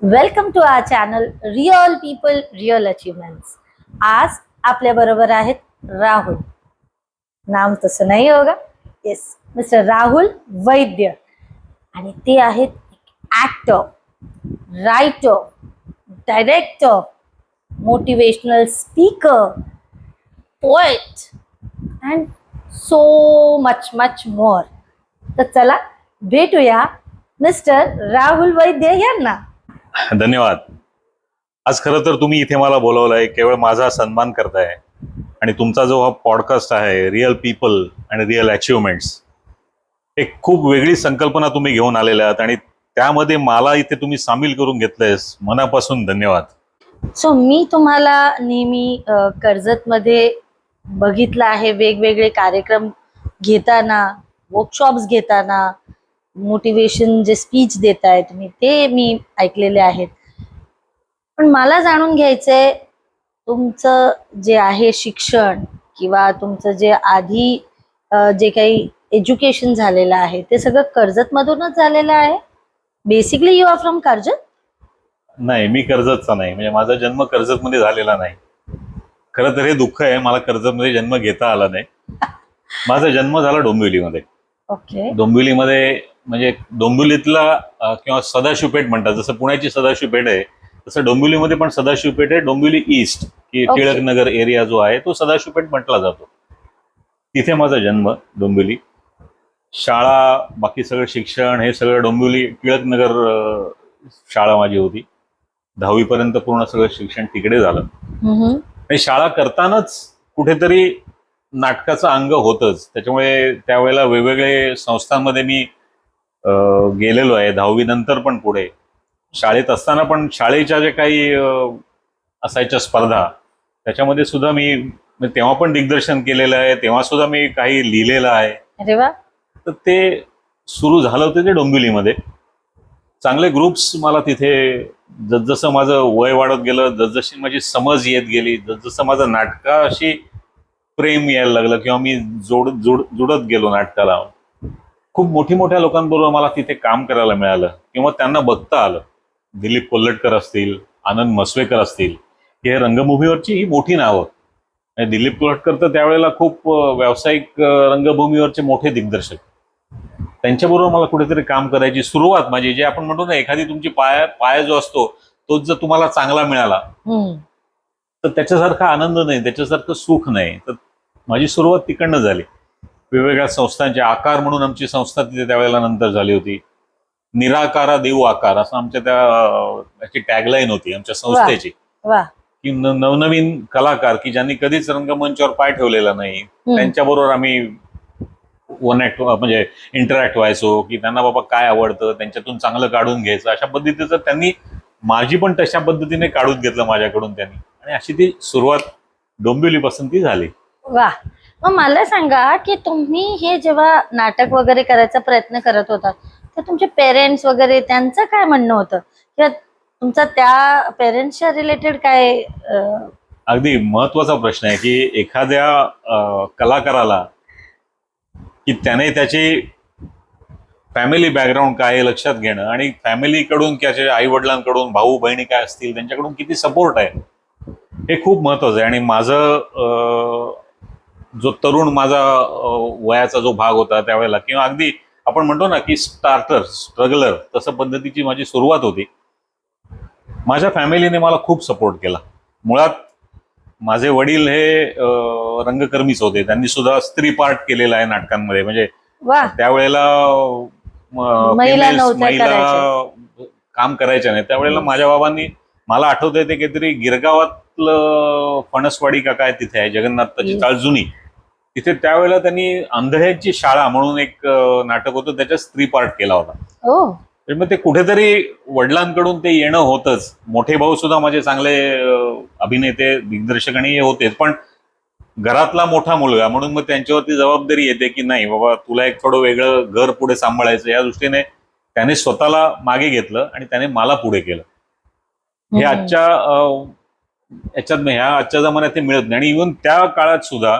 Welcome to our channel real people real achievements. आज आपल्या बरोबर आहेत राहुल. नाम तसं नाही होगा. Yes, mister Rahul Vaidya. आणि ते आहेत actor, writer, director, motivational speaker, poet and so much much more. तर चला भेटूया मिस्टर राहुल वैद्य यांना. धन्यवाद. आज खरं तर तुम्ही इथे मला बोलवलंय केवळ माझा सन्मान करताय आणि तुमचा जो हा पॉडकास्ट आहे रिअल पीपल आणि रिअल अचिव्हमेंट्स, एक खूप वेगळी संकल्पना तुम्ही घेऊन आलेल्या आहात आणि त्यामध्ये मला इथे तुम्ही सामील करून घेतलंयस. मनापासून धन्यवाद. सो मी तुम्हाला नेहमी कर्जतमध्ये बघितलं आहे, वेगवेगळे कार्यक्रम घेताना, वर्कशॉप्स घेताना, मोटिवेशन जे स्पीच देताय तुम्ही, ते मी ऐकलेले आहेत. पण मला जाणून घ्यायचंय तुमचं जे आहे शिक्षण किंवा तुमचं जे आधी जे काही एज्युकेशन झालेलं आहे ते सगळं कर्जतमधूनच झालेलं आहे. Basically you are from Karjat? नाही, मी कर्जतचा नाही. म्हणजे माझा जन्म कर्जतमध्ये झालेला नाही. खरं तर हे दुःख आहे, मला कर्जतमध्ये जन्म घेता आला नाही. माझा जन्म झाला डोंबिवलीमध्ये. ओके. डोंबिवलीमध्ये म्हणजे डोंबिवलीतला किंवा सदाशिव पेठ म्हणतात, जसं पुण्याची सदाशिव पेठ आहे तसं डोंबिवलीमध्ये पण सदाशिव पेठ आहे. डोंबिवली ईस्ट की टिळक नगर एरिया जो आहे तो सदाशिव पेठ म्हटला जातो. तिथे माझा जन्म डोंबिवली. शाळा, बाकी सगळं शिक्षण हे सगळं डोंबिवली टिळक नगर शाळा माझी होती. 10वी पर्यंत पूर्ण सगळं शिक्षण तिकडे झालं. आणि शाळा करतानाच कुठेतरी नाटकाचं अंग होतच, त्याच्यामुळे त्यावेळेला वेगवेगळे संस्थांमध्ये मी गेलेलो आहे. 10वी नंतर पण पुढे शाळेत असताना पण शाळेच्या जे काही असायच्या स्पर्धा त्याच्यामध्ये सुद्धा मी तेव्हा पण दिग्दर्शन केलेलं आहे. तेव्हा सुद्धा मी काही लिहिलेलं आहे. अरे वा. तर ते सुरू झालं होतं ते डोंबिवलीमध्ये. चांगले ग्रुप्स मला तिथे, जसजसं माझं वय वाढत गेलं, जसजशी माझी समज येत गेली, जसजसं माझं नाटकाशी प्रेम यायला लागलं किंवा मी जुडत गेलो नाटकाला, खूप मोठ्या लोकांबरोबर मला तिथे काम करायला मिळालं किंवा त्यांना बघता आलं. दिलीप कोल्हटकर असतील, आनंद मसवेकर असतील, हे रंगभूमीवरची ही मोठी नावं. दिलीप कोल्हटकर तर त्यावेळेला खूप व्यावसायिक रंगभूमीवरचे मोठे दिग्दर्शक. त्यांच्याबरोबर मला कुठेतरी काम करायची सुरुवात माझी, जे आपण म्हणतो ना, एखादी तुमची पाया जो असतो तोच जर तुम्हाला चांगला मिळाला तर त्याच्यासारखा आनंद नाही, त्याच्यासारखं सुख नाही. तर माझी सुरुवात तिकडनं झाली. वेगवेगळ्या संस्थांचे आकार म्हणून आमची संस्था तिथे त्यावेळेला नंतर झाली होती. निराकारा देऊ आकार असं आमच्या त्याची टॅगलाईन होती आमच्या संस्थेची. की नवनवीन कलाकार की ज्यांनी कधीच रंगमंचावर पाय ठेवलेला नाही त्यांच्याबरोबर आम्ही म्हणजे इंटरॅक्ट व्हायचो, की त्यांना बाबा काय आवडतं त्यांच्यातून चांगलं काढून घ्यायचं. अशा पद्धतीचं त्यांनी माझी पण तशा पद्धतीने काढून घेतलं माझ्याकडून त्यांनी, आणि अशी ती सुरुवात डोंबिवलीपासून ती झाली. वा. मग मला सांगा की तुम्ही हे जेव्हा नाटक वगैरे करायचा प्रयत्न करत होता तर तुमचे पेरेंट्स वगैरे त्यांचं काय म्हणणं होतं, किंवा तुमचा त्या पेरेंट्सच्या रिलेटेड काय? अगदी महत्वाचा प्रश्न आहे की एखाद्या कलाकाराला की त्याने त्याची फॅमिली बॅकग्राऊंड काय लक्षात घेणं आणि फॅमिलीकडून, त्याच्या आई वडिलांकडून, भाऊ बहिणी काय असतील त्यांच्याकडून किती सपोर्ट आहे हे खूप महत्वाचं आहे. आणि माझं जो तरुण माझा वयाचा जो भाग होता त्यावेळेला, किंवा अगदी आपण म्हणतो ना की स्ट्रगलर, तसं पद्धतीची माझी सुरुवात होती. माझ्या फॅमिलीने मला खूप सपोर्ट केला. मुळात माझे वडील हे रंगकर्मीच होते. त्यांनी सुद्धा स्त्री पार्ट केलेला आहे नाटकांमध्ये. म्हणजे त्यावेळेला महिला काम करायच्या नाही. त्यावेळेला माझ्या बाबांनी, मला आठवतंय ते काहीतरी गिरगावातलं फणसवाडी का काय तिथे आहे, जगन्नाथाची चाळ जुनी, तिथे त्यावेळेला त्यांनी आंधळ्यांची शाळा म्हणून एक नाटक होतं, त्याच्यात स्त्री पार्ट केला होता. मग ते कुठेतरी वडिलांकडून ते येणं होतच. मोठे भाऊ सुद्धा माझे चांगले अभिनेते, दिग्दर्शक आणि हे होतेच, पण घरातला मोठा मुलगा म्हणून मग त्यांच्यावरती जबाबदारी येते की नाही बाबा तुला एक थोडं वेगळं घर पुढे सांभाळायचं. या दृष्टीने त्याने स्वतःला मागे घेतलं आणि त्याने मला पुढे केलं. हे आजच्या जमान्यात ते मिळत नाही. आणि इव्हन त्या काळात सुद्धा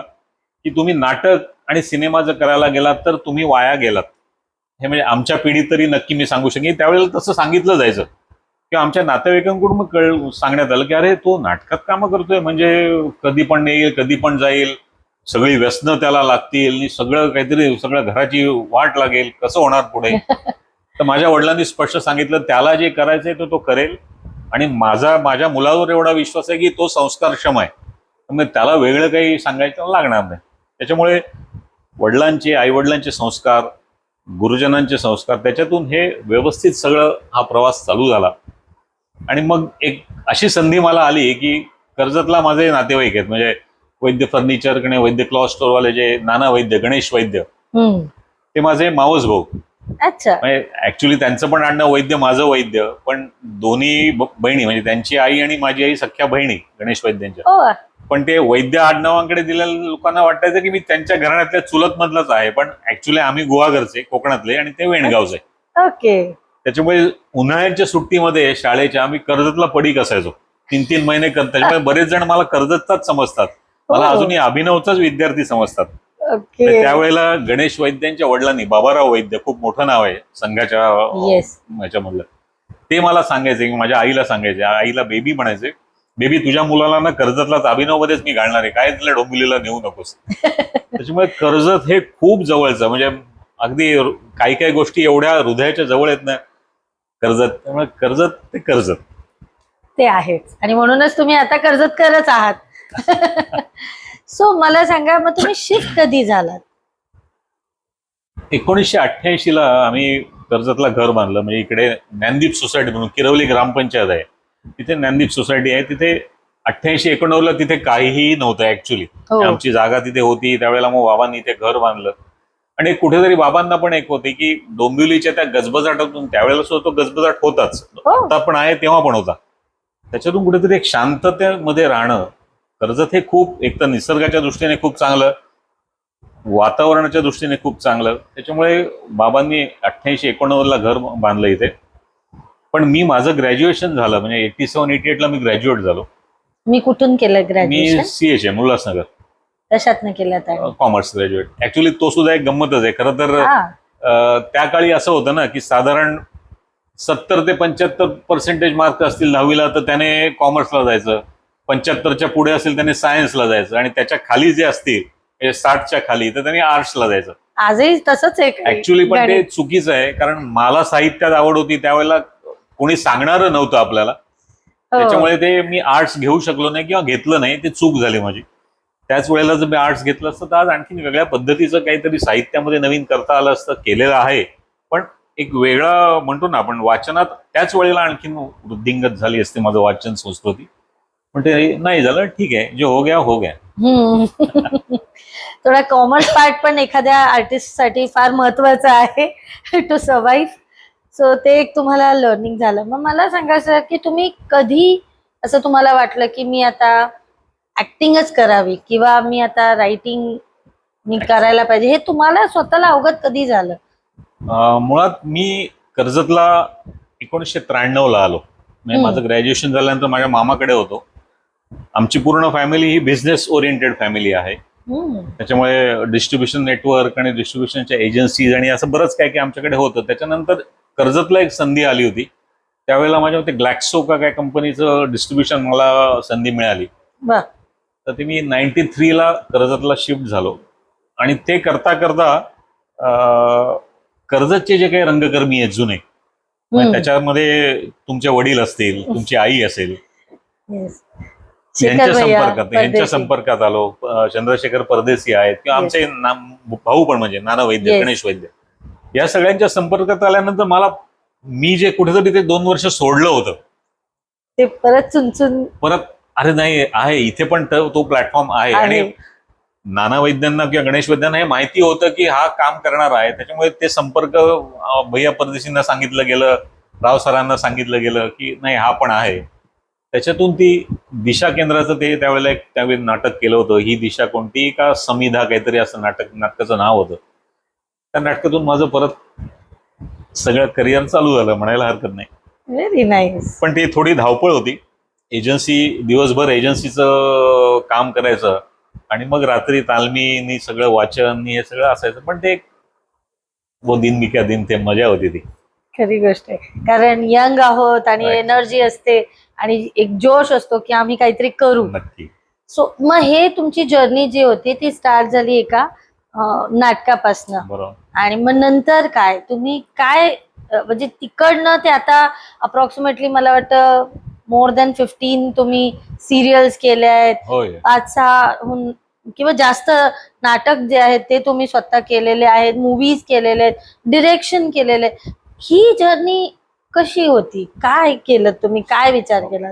की तुम्ही नाटक आणि सिनेमा जर करायला गेलात तर तुम्ही वाया गेलात, हे म्हणजे आमच्या पिढीत तरी नक्की मी सांगू शकेन. त्यावेळेला तसं सांगितलं जायचं किंवा आमच्या नातेवाईकांकडून मग सांगण्यात आलं की अरे तो नाटकात कामं करतोय, म्हणजे कधी पण येईल कधी पण जाईल, सगळी व्यसनं त्याला लागतील आणि सगळं काहीतरी सगळं घराची वाट लागेल, कसं होणार पुढे. तर माझ्या वडिलांनी स्पष्ट सांगितलं त्याला जे करायचंय तो करेल, आणि माझ्या मुलावर एवढा विश्वास आहे की तो संस्कारक्षम आहे, त्यामुळे त्याला वेगळं काही सांगायचं लागणार नाही. त्याच्यामुळे वडिलांचे, आई वडिलांचे संस्कार, गुरुजनांचे संस्कार, त्याच्यातून हे व्यवस्थित सगळं हा प्रवास चालू झाला. आणि मग एक अशी संधी मला आली की कर्जतला माझे नातेवाईक आहेत, म्हणजे वैद्य फर्निचर कडे वैद्य क्लॉथ स्टोरवाले जे नाना वैद्य, गणेश वैद्य, ते माझे मावस भाऊ. अच्छा. म्हणजे ऍक्च्युली त्यांचं पण आडनाव वैद्य, माझं वैद्य, पण दोन्ही बहिणी म्हणजे त्यांची आई आणि माझी आई सख्या बहिणी गणेश वैद्यांच्या. पण ते वैद्य आडनावांकडे दिलेल्या लोकांना वाटायचं की मी त्यांच्या घराण्यातल्या चुलत मधलाच आहे, पण ऍक्च्युली आम्ही गुहागरचे, कोकणातले, आणि ते वेणगावचे. ओके. त्याच्यामुळे उन्हाळ्याच्या सुट्टीमध्ये शाळेच्या आम्ही कर्जतला पडीक असायचो 3-3 महिने. त्याच्यामुळे बरेच जण मला कर्जतचाच समजतात, मला अजूनही अभिनवचाच विद्यार्थी समजतात. ओके. त्यावेळेला गणेश वैद्यांच्या वडिलांनी, बाबाराव वैद्य, खूप मोठं नाव आहे संघाच्या ह्याच्यामधलं, ते मला सांगायचे की माझ्या आईला सांगायचे, आईला बेबी म्हणायचे, बेबी तुझ्या मुलाला ना कर्जतलाच अभिनव मध्येच मी घालणार आहे, काय तिला डोंबिवलीला नेऊ नकोस. त्याच्यामुळे कर्जत हे खूप जवळचं, म्हणजे अगदी काही काही गोष्टी एवढ्या हृदयाच्या जवळ आहेत ना कर्जत, त्यामुळे कर्जत ते कर्जत ते आहेच, आणि म्हणूनच तुम्ही आता कर्जतकरच आहात. सो मला सांगा, मग तुम्ही शिफ्ट कधी झालात? 1988 ला आम्ही कर्जतला घर बांधलं. म्हणजे इकडे ज्ञानदीप सोसायटी म्हणून किरवली ग्रामपंचायत आहे, तिथे ज्ञानदीप सोसायटी आहे. तिथे 88-89 ला तिथे काहीही नव्हतं ऍक्च्युली. आमची जागा तिथे होती त्यावेळेला, मग बाबांनी इथे घर बांधलं. आणि कुठेतरी बाबांना पण एक होते की डोंबिवलीच्या त्या गजबजाटातून, त्यावेळेला सुद्धा तो गजबजाट होताच, आता पण आहे तेव्हा पण होता, त्याच्यातून कुठेतरी एक शांततेमध्ये राहणं. कर्जत हे खूप, एक तर निसर्गाच्या दृष्टीने खूप चांगलं, वातावरणाच्या दृष्टीने खूप चांगलं. त्याच्यामुळे बाबांनी 88-89 ला घर बांधलं इथे. पण मी माझं ग्रॅज्युएशन झालं, म्हणजे 87-88 ला मी ग्रॅज्युएट झालो. मी कुठून केलं मी ग्रॅज्युएशन? CH उल्हासनगर. कशातनं केलं? Commerce graduate. ऍक्च्युली तो सुद्धा एक गंमतच आहे खरं तर. त्या काळी असं होतं ना की साधारण 70 ते 75% मार्क असतील 10वीला तर त्याने कॉमर्सला जायचं, 75च्या पुढे असेल त्याने सायन्सला जायचं, आणि त्याच्या खाली जे असतील 60च्या खाली तर त्याने आर्ट्सला जायचं. आजही तसंच आहे ऍक्च्युली, पण ते चुकीचं आहे, कारण मला साहित्यात आवड होती त्यावेळेला, कोणी सांगणारं नव्हतं आपल्याला, त्याच्यामुळे ते मी आर्ट्स घेऊ शकलो नाही किंवा घेतलं नाही, ते चूक झाली माझी. त्याच वेळेला जर मी आर्ट्स घेतलं असतं तर आज आणखी वेगळ्या पद्धतीचं काहीतरी साहित्यामध्ये नवीन करता आलं असतं, केलेलं आहे, पण एक वेगळा म्हणतो ना आपण वाचनात, त्याच वेळेला आणखीन वृद्धिंगत झाली असते माझं वाचन संस्कृती, पण ते नाही झालं. ठीक आहे, जो हो गया हो गया. थोडा कॉमर्स पार्ट पण एखाद्या आर्टिस्ट साठी फार महत्वाचा आहे टू सर्व्हाइव्ह. सो ते एक तुम्हाला लर्निंग झालं. मग मला सांगायचं की तुम्ही कधी असं तुम्हाला वाटलं की मी आता ऍक्टिंगच करावी किंवा मी आता रायटिंग मी करायला पाहिजे, हे तुम्हाला स्वतःला अवगत कधी झालं? मुळात मी कर्जतला 1993 ला आलो. म्हणजे माझं ग्रॅज्युएशन झाल्यानंतर माझ्या मामाकडे होतो. आमची पूर्ण फॅमिली ही बिझनेस ओरिएंटेड फॅमिली आहे, त्याच्यामुळे डिस्ट्रीब्युशन नेटवर्क आणि डिस्ट्रीब्युशनच्या एजन्सीज आणि असं बरंच काय काय आमच्याकडे होतं. त्याच्यानंतर कर्जतला एक संधी आली होती, त्यावेळेला माझ्या मते ग्लॅक्सो का काय कंपनीचं डिस्ट्रीब्युशन मला संधी मिळाली. तर ते मी 93 ला कर्जतला शिफ्ट झालो. आणि ते करता करता कर्जतचे जे काही रंगकर्मी आहेत जुने, त्याच्यामध्ये तुमचे वडील असतील, तुमची आई असेल, यांच्या संपर्कात आलो. चंद्रशेखर परदेसी आहेत किंवा आमचे भाऊ पण, म्हणजे नाना वैद्य, गणेश वैद्य, या सगळ्यांच्या संपर्कात आल्यानंतर मला, मी जे कुठेतरी ते 2 वर्ष सोडलं होतं ते परत अरे नाही आहे इथे पण तो प्लॅटफॉर्म आहे. आणि नाना वैद्यांना किंवा गणेश वैद्यांना हे माहिती होतं की हा काम करणार आहे, त्याच्यामुळे ते संपर्क भैया परदेशींना सांगितलं गेलं, राव सरांना सांगितलं गेलं की नाही हा पण आहे. त्याच्यातून ती दिशा केंद्राचं ते त्यावेळेला एक त्यावेळी नाटक केलं होतं, ही दिशा कोणती का समिधा काहीतरी असं नाटकाचं नाव होतं. त्या नाटकातून माझं परत सगळं करिअर चालू झालं म्हणायला हरकत नाही. Very nice. पण ती थोडी धावपळ होती. एजन्सी, दिवसभर एजन्सीचं काम करायचं आणि मग रात्री तालमीनी सगळं वाचन हे सगळं असायचं. पण ते वो दिन भी क्या दिन, ते मजा होती ती. खरी गोष्ट आहे, कारण यंग आहोत आणि Right. एनर्जी असते आणि एक जोश असतो की आम्ही काहीतरी करू. नक्की. सो मग हे तुमची जर्नी जी होती ती स्टार्ट झाली एका नाटकापासनं, बरोबर. आणि मग नंतर काय तुम्ही काय म्हणजे तिकडनं ते आता अप्रॉक्सिमेटली मला वाटतं मोर दॅन 15 तुम्ही सिरियल्स केल्या आहेत, होय. 5-6 किंवा जास्त नाटक जे आहेत ते तुम्ही स्वतः केलेले आहेत, मूवीज केलेले आहेत, डिरेक्शन केलेले आहे. ही जर्नी कशी होती, काय केलं तुम्ही, काय विचार केला?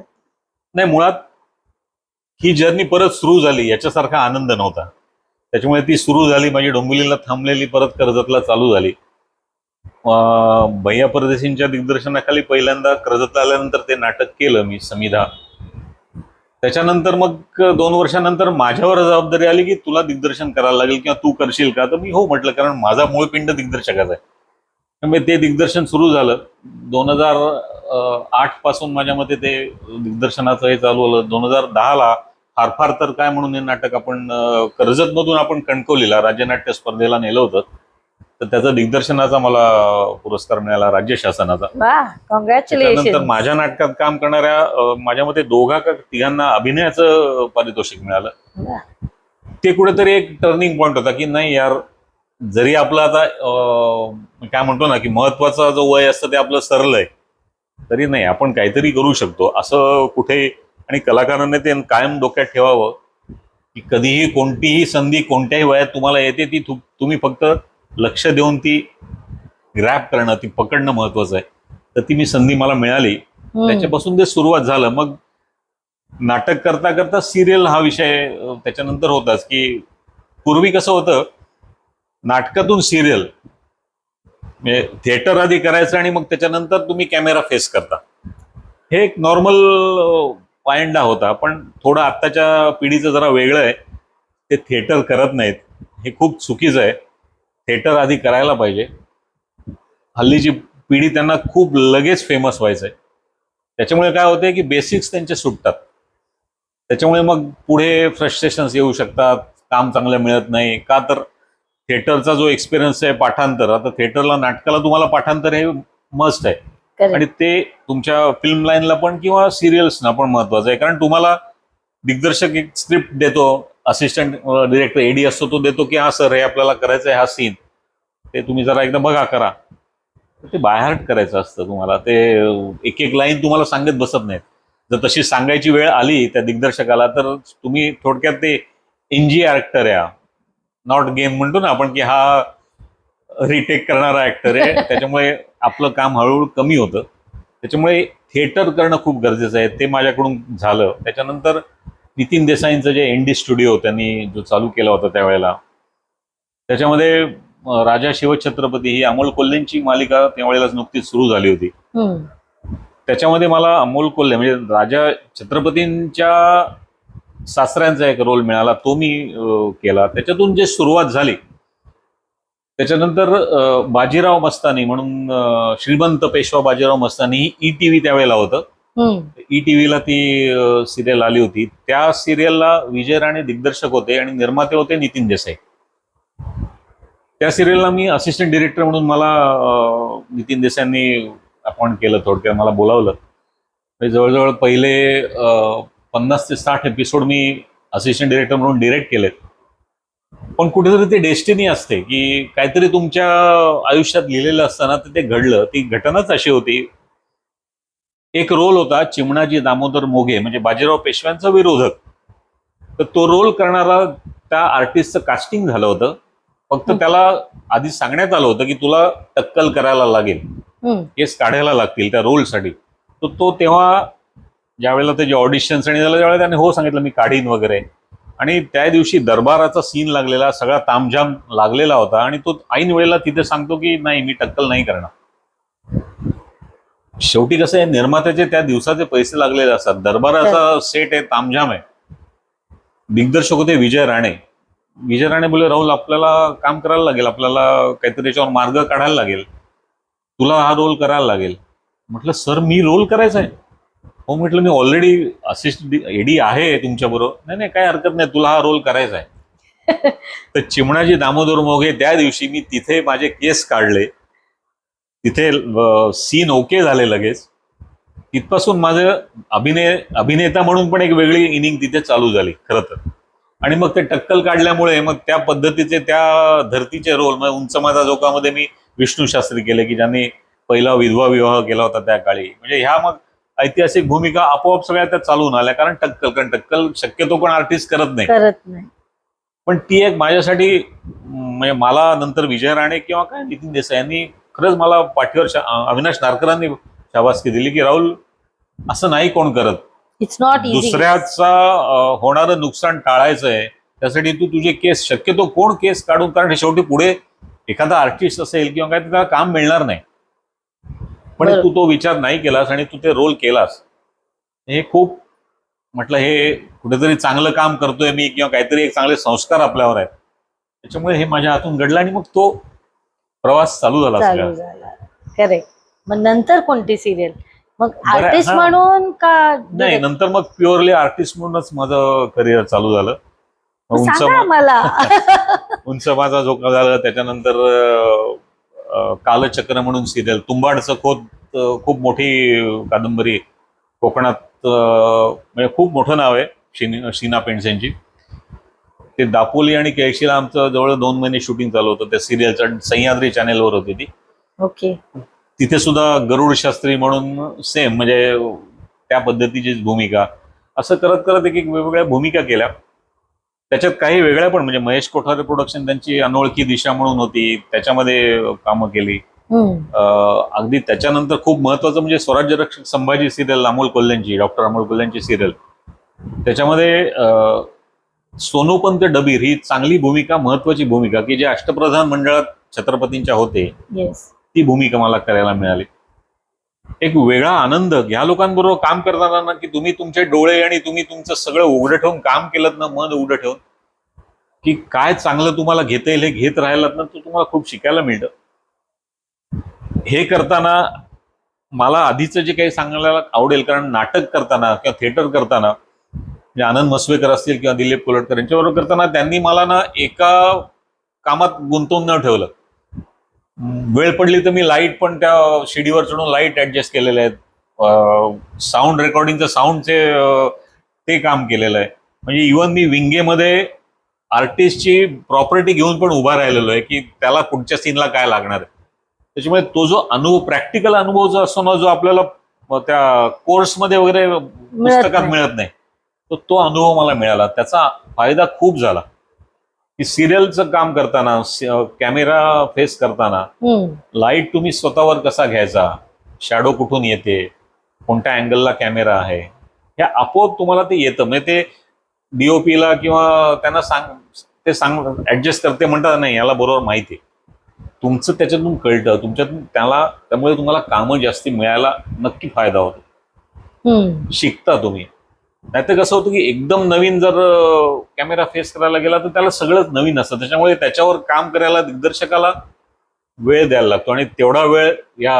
नाही, मुळात ही जर्नी परत सुरू झाली याच्यासारखा आनंद नव्हता. त्याच्यामुळे ती सुरू झाली, माझी डोंबिवलीला थांबलेली परत कर्जतला चालू झाली. भैया परदेशींच्या दिग्दर्शनाखाली पहिल्यांदा कर्जतला आल्यानंतर ते नाटक केलं मी, समिधा. त्याच्यानंतर मग 2 वर्षानंतर माझ्यावर जबाबदारी आली की तुला दिग्दर्शन करायला लागेल किंवा तू करशील का, तर मी हो म्हटलं, कारण माझा मूळ पिंड दिग्दर्शकाचा आहे. त्यामुळे ते दिग्दर्शन सुरू झालं. 2008 पासून माझ्या मते ते दिग्दर्शनाचं हे चालू झालं. 2010ला फार फार तर काय म्हणून हे नाटक आपण कर्जतमधून आपण कणकवलीला राज्यनाट्य स्पर्धेला नेलं होतं, तर त्याचा दिग्दर्शनाचा मला पुरस्कार मिळाला राज्य शासनाचा. वा, कॉंग्रॅच्युलेशन. त्यानंतर माझ्या नाटकात काम करणाऱ्या माझ्या मते 2 का 3 अभिनयाचं पारितोषिक मिळालं. ते कुठेतरी एक टर्निंग पॉइंट होता की नाही यार, जरी आपलं आता काय म्हणतो ना की महत्वाचा जो वय असतं ते आपलं सरलंय, तरी नाही आपण काहीतरी करू शकतो असं कुठे. आणि कलाकारांनी ते कायम डोक्यात ठेवावं की कधीही कोणतीही संधी कोणत्याही वयात तुम्हाला येते, ती तुम्ही फक्त लक्ष देऊन ती ग्रॅप करणं, ती पकडणं महत्वाचं आहे. तर ती मी संधी मला मिळाली, त्याच्यापासून ते सुरुवात झालं. मग नाटक करता करता सिरियल हा विषय त्याच्यानंतर होताच. की पूर्वी कसं होतं, नाटकातून सिरियल म्हणजे थिएटर आधी करायचं आणि मग त्याच्यानंतर तुम्ही कॅमेरा फेस करता, हे एक नॉर्मल पायंडा होता. पण थोडं आत्ताच्या पिढीचं जरा वेगळं आहे, ते थिएटर करत नाहीत, हे खूप चुकीचं आहे. थिएटर आधी करायला पाहिजे. हल्लीची पिढी त्यांना खूप लगेच फेमस व्हायचंय, त्याच्यामुळे काय होतंय की बेसिक्स त्यांचे सुटतात. त्याच्यामुळे मग पुढे फ्रस्ट्रेशन्स येऊ शकतात, काम चांगलं मिळत नाही का, तर थिएटरचा जो एक्सपिरियन्स आहे पाठांतर, आता थिएटरला नाटकाला तुम्हाला पाठांतर हे मस्ट आहे, आणि ते तुमच्या फिल्म लाईनला पण किंवा सिरियल्सना पण महत्वाचं आहे. कारण तुम्हाला दिग्दर्शक एक स्क्रिप्ट देतो, असिस्टंट डिरेक्टर एडी असतो, तो देतो की हा सर हे आपल्याला करायचं आहे, हा सीन ते तुम्ही जरा एकदा बघा करा. ते बायहार्ट करायचं असतं तुम्हाला. ते एक एक लाईन तुम्हाला सांगत बसत नाहीत. जर तशी सांगायची वेळ आली त्या दिग्दर्शकाला, तर तुम्ही थोडक्यात ते एनजी ऍक्टर आहे, नॉट गेम म्हणतो ना आपण, की हा रिटेक करणारा ऍक्टर आहे, त्याच्यामुळे आपलं काम हळूहळू कमी होतं. त्याच्यामुळे थिएटर करणं खूप गरजेचं आहे. ते माझ्याकडून झालं. त्याच्यानंतर नितीन देसाईंचं जे एनडी स्टुडिओ त्यांनी जो चालू केला होता त्यावेळेला, त्याच्यामध्ये राजा शिवछत्रपती ही अमोल कोल्हेंची मालिका त्यावेळेलाच नुकतीच सुरू झाली होती. त्याच्यामध्ये मला अमोल कोल्हे म्हणजे राजा छत्रपतींच्या सासऱ्यांचा एक रोल मिळाला, तो मी केला. त्याच्यातून जे सुरुवात झाली, त्याच्यानंतर बाजीराव मस्तानी म्हणून श्रीमंत पेशवा बाजीराव मस्तानी ही ETV त्यावेळेला होतं. ETVला ती सिरियल आली होती. त्या सिरियलला विजय राणे दिग्दर्शक होते आणि निर्माते होते नितीन देसाई. त्या सिरियलला मी असिस्टंट डिरेक्टर म्हणून मला नितीन देसाईंनी अपॉइंट केलं. थोडक्यात मला बोलावलं. जवळजवळ पहिले 50 ते 60 एपिसोड मी असिस्टंट डिरेक्टर म्हणून डिरेक्ट केलेत. पण कुठेतरी ते डेस्टिनी असते की काहीतरी तुमच्या आयुष्यात लिहिलेलं असताना ते घडलं. ती घटनाच अशी होती. एक रोल होता चिमणाजी दामोदर मोघे, म्हणजे बाजीराव पेशव्यांचा विरोधक. तर तो रोल करणारा त्या आर्टिस्टचं कास्टिंग झालं होतं. फक्त त्याला आधी सांगण्यात आलं होतं की तुला टक्कल करायला लागेल, केस काढायला लागतील त्या रोलसाठी. तो तेव्हा ज्यावेळेला त्याचे ऑडिशन्स आणि त्यावेळेला त्याने हो सांगितलं मी काढीन वगैरे. आणि त्या दिवशी दरबाराचा सीन लागलेला, सगळा तामझाम लागलेला होता आणि तो ऐन वेळेला तिथे सांगतो की नाही मी टक्कल नाही करणार. शेवटी कसं आहे, निर्मात्याचे त्या दिवसाचे पैसे लागलेले असतात. दरबाराचा सेट आहे, तामझाम आहे. दिग्दर्शक होते विजय राणे. विजय राणे बोले राहुल आपल्याला काम करायला लागेल, आपल्याला काहीतरी त्याच्यावर मार्ग काढायला लागेल, तुला हा रोल करायला लागेल. म्हटलं सर मी रोल करायचा आहे? हो म्हटलं मी ऑलरेडी असिस्टंट एडी आहे तुमच्या बरोबर. नाही नाही काय हरकत नाही, तुला हा रोल करायचा आहे. तर चिमणाजी दामोदर मोघे त्या दिवशी मी तिथे माझे केस काढले तिथे सीन ओके झाले लगेच. तिथपासून माझं अभिनेता म्हणून पण एक वेगळी इनिंग तिथे चालू झाली खरं तर. आणि मग ते टक्कल काढल्यामुळे मग त्या पद्धतीचे त्या धर्तीचे रोल, मग उंच माझा जोकामध्ये मी विष्णू शास्त्री केले, की ज्यांनी पहिला विधवा विवाह केला होता त्या काळी. म्हणजे ह्या मग ऐतिहासिक भूमिका आपोआप सगळ्या त्या चालून आल्या, कारण टक्कल शक्यतो पण आर्टिस्ट करत नाही. पण ती एक माझ्यासाठी, म्हणजे मला नंतर विजय राणे किंवा काय नितीन देसाई यांनी खरंच मला पाठीवर अविनाश नारकरांनी शाबासकी दिली, की राहुल असं नाही कोण करत. It's not easy. दुसऱ्याचा होणारं नुकसान टाळायचं आहे, त्यासाठी तू तुझे केस, शक्यतो कोण केस काढून, कारण शेवटी पुढे एखादा आर्टिस्ट असेल किंवा काय त्याला काम मिळणार नाही. पण तू तो विचार नाही केलास आणि तू ते रोल केलास, हे खूप म्हटलं हे कुठेतरी चांगलं काम करतोय मी, किंवा काहीतरी एक चांगले संस्कार आपल्यावर आहेत, त्याच्यामुळे हे माझ्या हातून घडलं आणि मग तो प्रवास चालू झाला. करेक्ट. मग नंतर कोणती सिरियल? मग आर्टिस्ट म्हणून का? नाही, नंतर मग प्युअरली आर्टिस्ट म्हणूनच माझं करिअर चालू झालं. उंच माझा झोका झालं. त्याच्यानंतर कालचक्र म्हणून सिरियल, तुंबाडचं खोत खूप मोठी कादंबरी कोकणात, म्हणजे खूप मोठं नाव आहे शीना पेंड्स यांची. ते दापोली आणि केळशीला आमचं जवळ 2 महिने शूटिंग चालू होतं त्या सिरियलचं. सह्याद्री चॅनेलवर होती ती. ओके. तिथे सुद्धा गरुड शास्त्री म्हणून सेम, म्हणजे त्या पद्धतीचीच भूमिका. असं करत करत एक वेगवेगळ्या भूमिका केल्या. त्याच्यात काही वेगळ्या पण, म्हणजे महेश कोठारे प्रोडक्शन त्यांची अनोळखी दिशा म्हणून होती, त्याच्यामध्ये कामं केली. अगदी त्याच्यानंतर खूप महत्वाचं म्हणजे स्वराज्य रक्षक संभाजी सिरियल, अमोल कोल्ह्यांची, डॉक्टर अमोल कोल्ह्यांची सिरियल. त्याच्यामध्ये सोनूपंत डबीर ही चांगली भूमिका, महत्वाची भूमिका, की जे अष्टप्रधान मंडळात छत्रपतींच्या होते, ती भूमिका मला करायला मिळाली. एक वेगळा आनंद ह्या लोकांबरोबर काम करताना ना, की तुम्ही तुमचे डोळे आणि तुम्ही तुमचं सगळं उघडं ठेवून काम केलं ना, मन उघडं ठेवून, की काय चांगलं तुम्हाला घेता येईल हे घेत राहिलात ना, तर तुम्हाला खूप शिकायला मिळतं. हे करताना मला आधीचं जे काही सांगायला आवडेल, कारण नाटक करताना किंवा थिएटर करताना, म्हणजे आनंद मसवेकर असतील किंवा दिलीप कोलटकर यांच्याबरोबर करताना, त्यांनी मला ना एका कामात गुंतवून न ठेवलं. वेळ पडली तर मी लाईट पण त्या शिडीवर चढून लाईट ऍडजस्ट केलेले आहेत, साऊंड रेकॉर्डिंगचं साऊंडचे ते काम केलेलं आहे. म्हणजे इव्हन मी विंगेमध्ये आर्टिस्टची प्रॉपर्टी घेऊन पण उभा राहिलेलो आहे, की त्याला पुढच्या सीनला काय लागणार आहे. त्याच्यामुळे तो जो अनुभव, प्रॅक्टिकल अनुभव जो असतो ना, जो आपल्याला त्या कोर्समध्ये वगैरे पुस्तकात मिळत नाही, तो अनुभव मला मिळाला. त्याचा फायदा खूप झाला, की सिरियलचं काम करताना, कॅमेरा फेस करताना, लाईट तुम्ही स्वतःवर कसा घ्यायचा, शॅडो कुठून येते, कोणत्या अँगलला कॅमेरा आहे, हे आपोआप तुम्हाला ते येतं. म्हणजे ते डीओपीला किंवा त्यांना सांग ऍडजस्ट करते म्हणतात, नाही याला बरोबर माहिती आहे, तुमचं त्याच्यातून कळतं, तुमच्यातून त्यामुळे तुम्हाला कामं जास्ती मिळायला नक्की फायदा होतो, शिकता तुम्ही. नाहीतर कसं होतं, की एकदम नवीन जर कॅमेरा फेस करायला गेला तर त्याला सगळंच नवीन असतं. त्याच्यामुळे त्याच्यावर काम करायला दिग्दर्शकाला वेळ द्यायला लागतो, आणि तेवढा वेळ या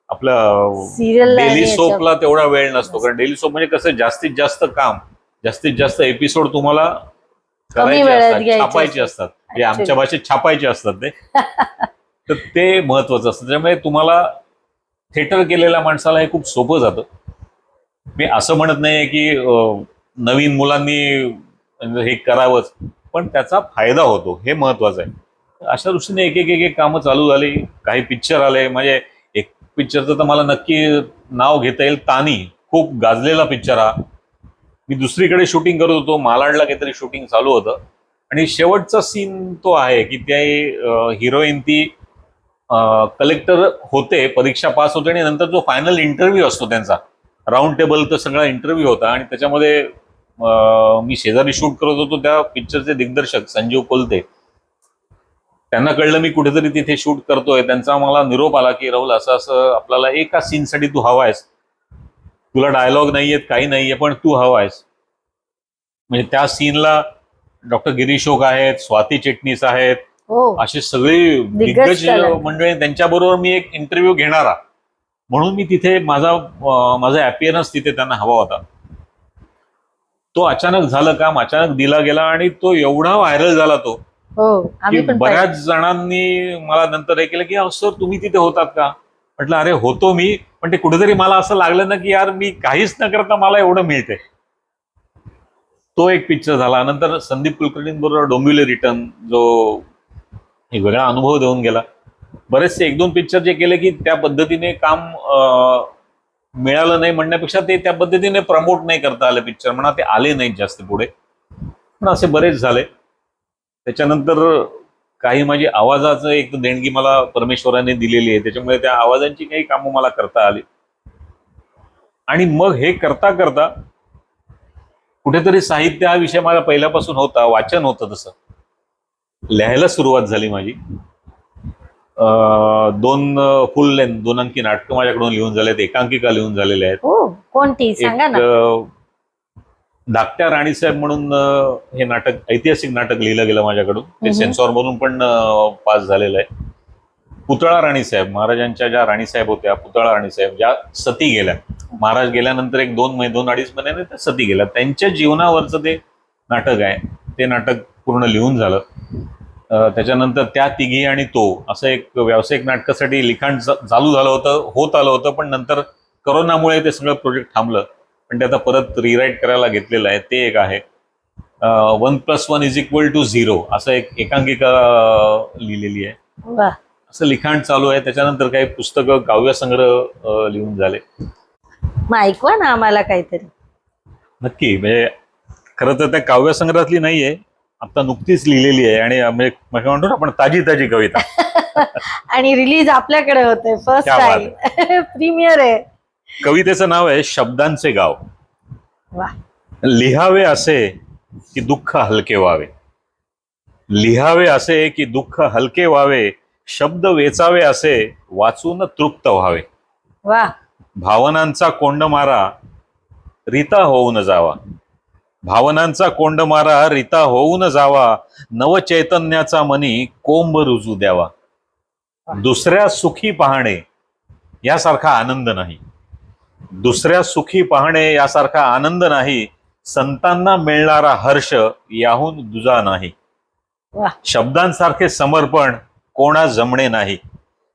आपल्या डेली सोपला तेवढा वेळ नसतो. कारण डेली सोप म्हणजे कसं, जास्तीत जास्त काम, जास्तीत जास्त एपिसोड तुम्हाला करायचे असतात, छापायचे असतात, म्हणजे आमच्या भाषेत छापायचे असतात ते. तर ते महत्वाचं असतं. त्याच्यामुळे तुम्हाला थिएटर केलेल्या माणसाला हे खूप सोपं जातं. मी असं म्हणत नाही की नवीन मुलांनी हे करावंच, पण त्याचा फायदा होतो, हे महत्वाचं आहे. अशा दृष्टीने एक एक कामं चालू झाली. काही पिक्चर आले. म्हणजे एक पिक्चरचं तर मला नक्की नाव घेता येईल, तानी, खूप गाजलेला पिक्चर हा. मी दुसरीकडे शूटिंग करत होतो, मालाडला काहीतरी शूटिंग चालू होतं, आणि शेवटचा सीन तो आहे की त्या हिरोईन ती कलेक्टर होते, परीक्षा पास होते, आणि नंतर जो फायनल इंटरव्ह्यू असतो त्यांचा, राऊंड टेबल तर सगळा इंटरव्ह्यू होता. आणि त्याच्यामध्ये मी शेजारी शूट करत होतो, त्या पिक्चरचे दिग्दर्शक संजीव कोलते, त्यांना कळलं मी कुठेतरी तिथे शूट करतोय. त्यांचा मला निरोप आला की राहुल असं असं आपल्याला एका सीनसाठी तू हवायस, तुला डायलॉग नाहीयेत, काही नाहीये, पण तू हवायस. म्हणजे त्या सीनला डॉक्टर गिरीश ओक आहेत, स्वाती चिटणीस आहेत, अशी सगळी दिग्गज मंडळी, त्यांच्याबरोबर मी एक इंटरव्ह्यू घेणारा म्हणून मी तिथे माझा अपिअरन्स तिथे त्यांना हवा होता. तो अचानक झालं काम, अचानक दिला गेला, आणि तो एवढा व्हायरल झाला तो, की बऱ्याच जणांनी मला नंतर हे केलं की सर तुम्ही तिथे होतात का. म्हटलं अरे होतो मी, पण ते कुठेतरी मला असं लागलं ना की यार मी काहीच न करता मला एवढं मिळतंय. तो एक पिक्चर झाला. नंतर संदीप कुलकर्णींबरोबर डोंबिवली रिटर्न, जो एक वेगळा अनुभव देऊन गेला. बरेचसे 1-2 पिक्चर जे केले की त्या पद्धतीने काम मिळालं नाही म्हणण्यापेक्षा ते त्या पद्धतीने प्रमोट नाही करता आले पिक्चर म्हणा, ते आले नाहीत जास्त पुढे, पण असे बरेच झाले. त्याच्यानंतर काही माझी आवाजाचं एक देणगी मला परमेश्वराने दिलेली आहे, त्याच्यामुळे त्या आवाजांची काही कामं मला करता आली. आणि मग हे करता करता कुठेतरी साहित्य हा विषय माझा पहिल्यापासून होता, वाचन होतं, तसं लिहायला सुरुवात झाली माझी. 2 फुल लेंथ 2 अंकी नाटकं माझ्याकडून लिहून झालेत, एकांकिका लिहून झालेल्या आहेत. हो, कोणती सांगा ना. धाकट्या राणीसाहेब म्हणून हे नाटक, ऐतिहासिक नाटक लिहिलं गेलं माझ्याकडून, ते सेन्सॉर म्हणून पण पास झालेलं आहे. पुतळा राणीसाहेब, महाराजांच्या ज्या राणीसाहेब होत्या, पुतळा राणीसाहेब ज्या सती गेल्या, महाराज गेल्यानंतर 2-2.5 महिन्याने त्या सती गेल्या, त्यांच्या जीवनावरचं ते नाटक आहे. ते नाटक पूर्ण लिहून झालं. त्याच्यानंतर त्या तिघी आणि तो, असं एक व्यावसायिक नाटकासाठी लिखाण चालू झालं होतं, होत आलं होतं, पण नंतर करोनामुळे ते सगळं प्रोजेक्ट थांबलं. पण ते आता परत रिराईट करायला घेतलेलं आहे. ते एक आहे. 1+1=0 असं एक एकांकिका लिहिलेली आहे. वा, असं लिखाण चालू आहे. त्याच्यानंतर काही पुस्तकं, काव्यसंग्रह लिहून झाले. मग ऐकवा ना आम्हाला काहीतरी. नक्की, म्हणजे खरं तर त्या काव्यसंग्रहातली नाहीये, आता नुकतीच लिहिलेली आहे. आणि म्हणजे म्हणतो ना आपण, ताजी कविता. आणि रिलीज आपल्याकडे होते फर्स्ट क्या बात टाइम. प्रीमियर आहे. कवितेचं नाव आहे शब्दांचे गाव. वा, लिहावे असे की दुःख हलके व्हावे, लिहावे असे की दुःख हलके व्हावे, शब्द वेचावे असे वाचून तृप्त व्हावे. वा, भावनांचा कोंडमारा रीता होऊन जावा, भावनांचा कोंडमारा रीता होऊन जावा, नवचैतन्याचा मनी कोंब रुजू द्यावा. दुसऱ्या सुखी पाहणे यासारखा आनंद नाही, दुसऱ्या सुखी पाहणे यासारखा आनंद नाही, संतांना मिळणारा हर्ष याहून दुजा नाही. वा, शब्दांसारखे समर्पण कोणा जमणे नाही,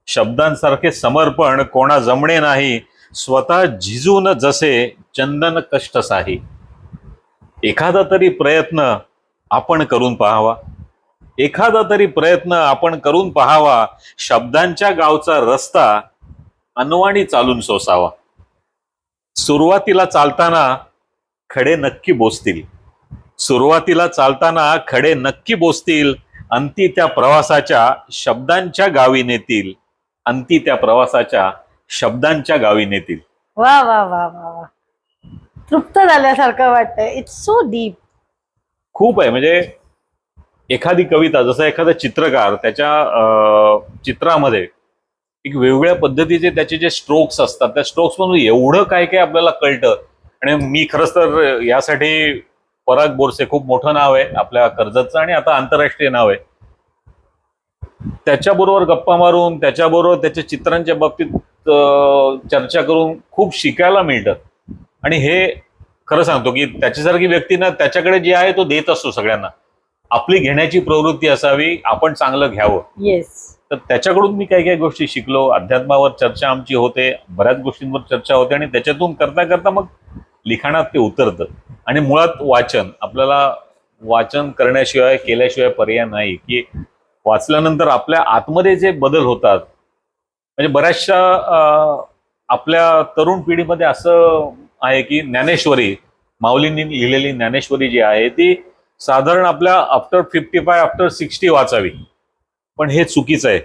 शब्दांसारखे समर्पण कोणा जमणे नाही, स्वतः झिजून जसे चंदन कष्ट साही. एखादा तरी प्रयत्न आपण करून पाहावा, एखादा तरी प्रयत्न आपण करून पाहावा, शब्दांच्या गावचा रस्ता अनवाणी चालून सोसावा. सुरुवातीला चालताना खडे नक्की बोचतील, सुरुवातीला चालताना खडे नक्की बोचतील, अंती त्या प्रवासाच्या शब्दांच्या गावी नेतील, अंती त्या प्रवासाच्या शब्दांच्या गावी नेतील. वा, वा, वा, वा, वा. तृप्त झाल्यासारखं वाटतंय. It's so deep. खूप आहे. म्हणजे एखादी कविता, जसं एखादा चित्रकार त्याच्या चित्रामध्ये एक वेगवेगळ्या पद्धतीचे त्याचे जे स्ट्रोक्स असतात, त्या स्ट्रोक्स मधून एवढं काय काय आपल्याला कळतं. आणि मी खरंच तर यासाठी पराग बोरसे, खूप मोठं नाव आहे आपल्या कर्जतचं आणि आता आंतरराष्ट्रीय नाव आहे, त्याच्याबरोबर गप्पा मारून, त्याच्याबरोबर त्याच्या चित्रांच्या बाबतीत चर्चा करून खूप शिकायला मिळतं. आणि हे खरं सांगतो की त्याच्यासारखी व्यक्ती ना, त्याच्याकडे जे आहे तो देत असतो सगळ्यांना. आपली घेण्याची प्रवृत्ती असावी, आपण चांगलं घ्यावं. येस. तर त्याच्याकडून मी काही काही गोष्टी शिकलो. अध्यात्मावर चर्चा आमची होते, बऱ्याच गोष्टींवर चर्चा होते, आणि त्याच्यातून करता करता मग लिखाणात ते उतरतं. आणि मुळात वाचन, आपल्याला वाचन करण्याशिवाय, केल्याशिवाय पर्याय नाही. की वाचल्यानंतर आपल्या आतमध्ये जे बदल होतात, म्हणजे बऱ्याचशा आपल्या तरुण पिढीमध्ये असं आहे की ज्ञानेश्वरी, माऊलींनी लिहिलेली ज्ञानेश्वरी जी आहे ती साधारण आपल्या आफ्टर 55, आफ्टर 60 वाचावी. पण हे चुकीचं आहे.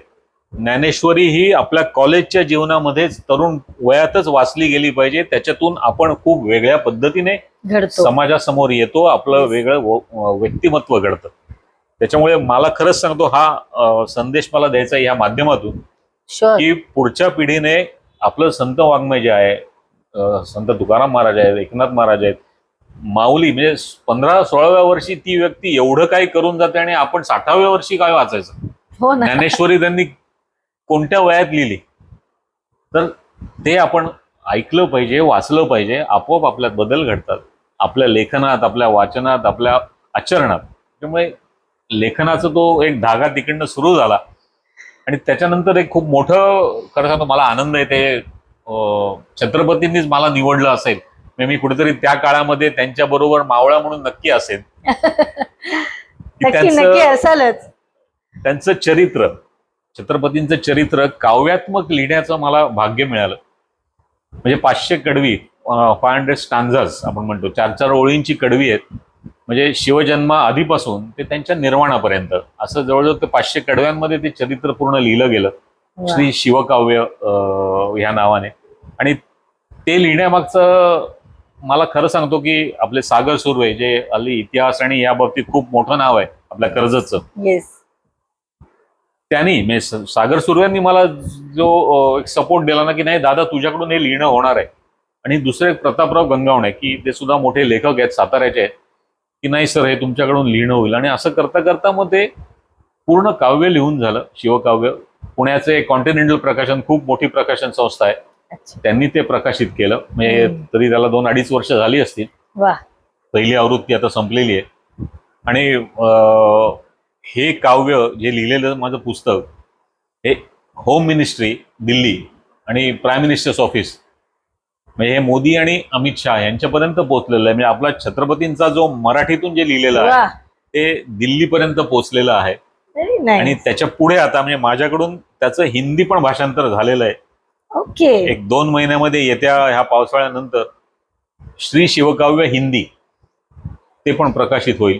ज्ञानेश्वरी ही आपल्या कॉलेजच्या जीवनामध्येच, तरुण वयातच वाचली गेली पाहिजे. त्याच्यातून आपण खूप वेगळ्या पद्धतीने घडतो, समाजासमोर येतो, आपलं वेगळं व्यक्तिमत्व घडतं. त्याच्यामुळे मला खरंच सांगतो, हा संदेश मला द्यायचा आहे या माध्यमातून, शुअर. की पुढच्या पिढीने आपलं संत वाङ्मय जे आहे, संत तुकाराम महाराज आहेत, एकनाथ महाराज आहेत, माऊली, म्हणजे 15-16व्या वर्षी ती व्यक्ती एवढं काही करून जाते, आणि आपण 60व्या वर्षी काय वाचायचं. हो ना. ज्ञानेश्वरी त्यांनी कोणत्या वयात लिहिली, तर ते आपण ऐकलं पाहिजे, वाचलं पाहिजे. आपोआप आपल्यात बदल घडतात, आपल्या लेखनात, आपल्या वाचनात, आपल्या आचरणात. त्यामुळे लेखनाचा तो एक धागा तिकडनं सुरू झाला आणि त्याच्यानंतर एक खूप मोठं खरं सांगतो मला आनंद आहे ते छत्रपतींनीच मला निवडलं असेल. मी कुठेतरी त्या काळामध्ये त्यांच्या बरोबर मावळा म्हणून नक्की असेल. नक्की नक्की असालच. त्यांचं चरित्र, छत्रपतींचं चरित्र काव्यात्मक लिहिण्याचं मला भाग्य मिळालं. म्हणजे 500 कडवी, 500 स्टांजाज आपण म्हणतो, 4-4 ओळींची कडवी आहेत. म्हणजे शिवजन्मा आधीपासून ते त्यांच्या निर्वाणापर्यंत असं जवळजवळ ते 500 कडव्यांमध्ये ते चरित्र पूर्ण लिहिलं गेलं, श्री शिवकाव्य ह्या नावाने. आणि ते लिहिण्यामागचं मला खरं सांगतो की आपले सागर सुर्वे, जे हल्ली इतिहास आणि या बाबतीत खूप मोठं नाव आहे आपल्या कर्जतचं, त्यांनी म्हणजे सागर सुर्व्यांनी मला जो एक सपोर्ट दिला ना, की नाही दादा तुझ्याकडून हे लिहिणं होणार आहे. आणि दुसरे प्रतापराव गंगावणे, की ते सुद्धा मोठे लेखक आहेत, साताऱ्याचे आहेत, की नाही सर हे तुमच्याकडून लिहिणं होईल. आणि असं करता करता मग ते पूर्ण काव्य लिहून झालं, शिवकाव्य. पुण्याचे कॉन्टिनेंटल प्रकाशन, खूप मोठी प्रकाशन संस्था आहे, त्यांनी ते प्रकाशित केलं. म्हणजे तरी त्याला 2-2.5 वर्ष झाली असतील. पहिली आवृत्ती आता संपलेली आहे. आणि हे काव्य जे लिहिलेलं माझं पुस्तक हे होम मिनिस्ट्री दिल्ली आणि प्राईम मिनिस्टर्स ऑफिस, म्हणजे हे मोदी आणि अमित शहा यांच्यापर्यंत पोहोचलेलं आहे. म्हणजे आपला छत्रपतींचा जो मराठीतून जे लिहिलेलं आहे ते दिल्लीपर्यंत पोहोचलेलं आहे. आणि त्याच्या पुढे आता म्हणजे माझ्याकडून त्याचं हिंदी पण भाषांतर झालेलं आहे. एक 2 महिन्यामध्ये येत्या ह्या पावसाळ्यानंतर श्री शिवकाव्य हिंदी ते पण प्रकाशित होईल.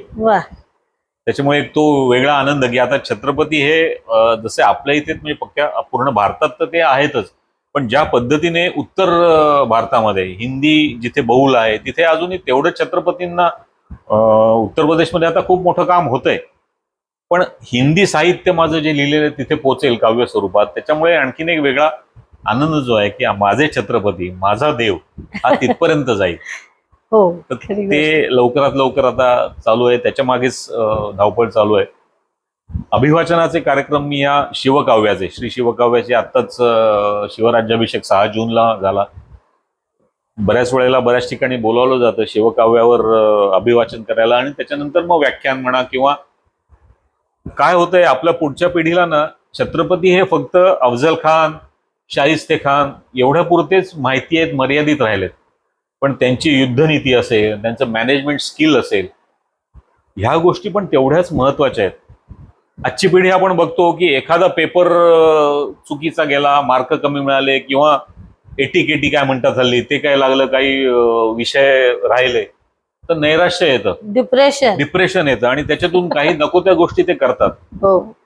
त्याच्यामुळे एक तो वेगळा आनंद की आता छत्रपती हे जसे आपल्या इथे म्हणजे पक्क्या पूर्ण भारतात तर ते आहेतच, पण ज्या पद्धतीने उत्तर भारतामध्ये हिंदी जिथे बहुल आहे तिथे अजूनही तेवढं छत्रपतींना उत्तर प्रदेशमध्ये आता खूप मोठं काम होतंय. पण हिंदी साहित्य माझं जे लिहिलेलं आहे तिथे पोहोचेल काव्य स्वरूपात. त्याच्यामुळे आणखीन एक वेगळा आनंद जो आहे की माझे छत्रपती, माझा देव हा तिथपर्यंत जाईल. तर ते लवकरात लवकर आता चालू आहे, त्याच्या मागेच धावपळ चालू आहे. अभिवाचनाचे कार्यक्रम मी या शिवकाव्याचे, श्री शिवकाव्याचे आत्ताच शिवराज्याभिषेक 6 जूनला झाला. बऱ्याच वेळेला बऱ्याच ठिकाणी बोलावलं जातं शिवकाव्यावर अभिवाचन करायला, आणि त्याच्यानंतर मग व्याख्यान म्हणा किंवा काय होतंय आपल्या पुढच्या पिढीला ना, छत्रपती हे फक्त अफजल खान, शाहिस्ते खान एवढ्या पुरतेच माहिती आहेत, मर्यादित राहिलेत. पण त्यांची युद्धनीती असेल, त्यांचं मॅनेजमेंट स्किल असेल, ह्या गोष्टी पण तेवढ्याच महत्वाच्या आहेत. आजची पिढी आपण बघतो की एखादा पेपर चुकीचा गेला, मार्क कमी मिळाले, किंवा एटी काय म्हणतात हल्ली ते काय लागलं, काही विषय राहिले तर नैराश्य येतं, डिप्रेशन येतं, आणि त्याच्यातून काही नको त्या गोष्टी ते करतात.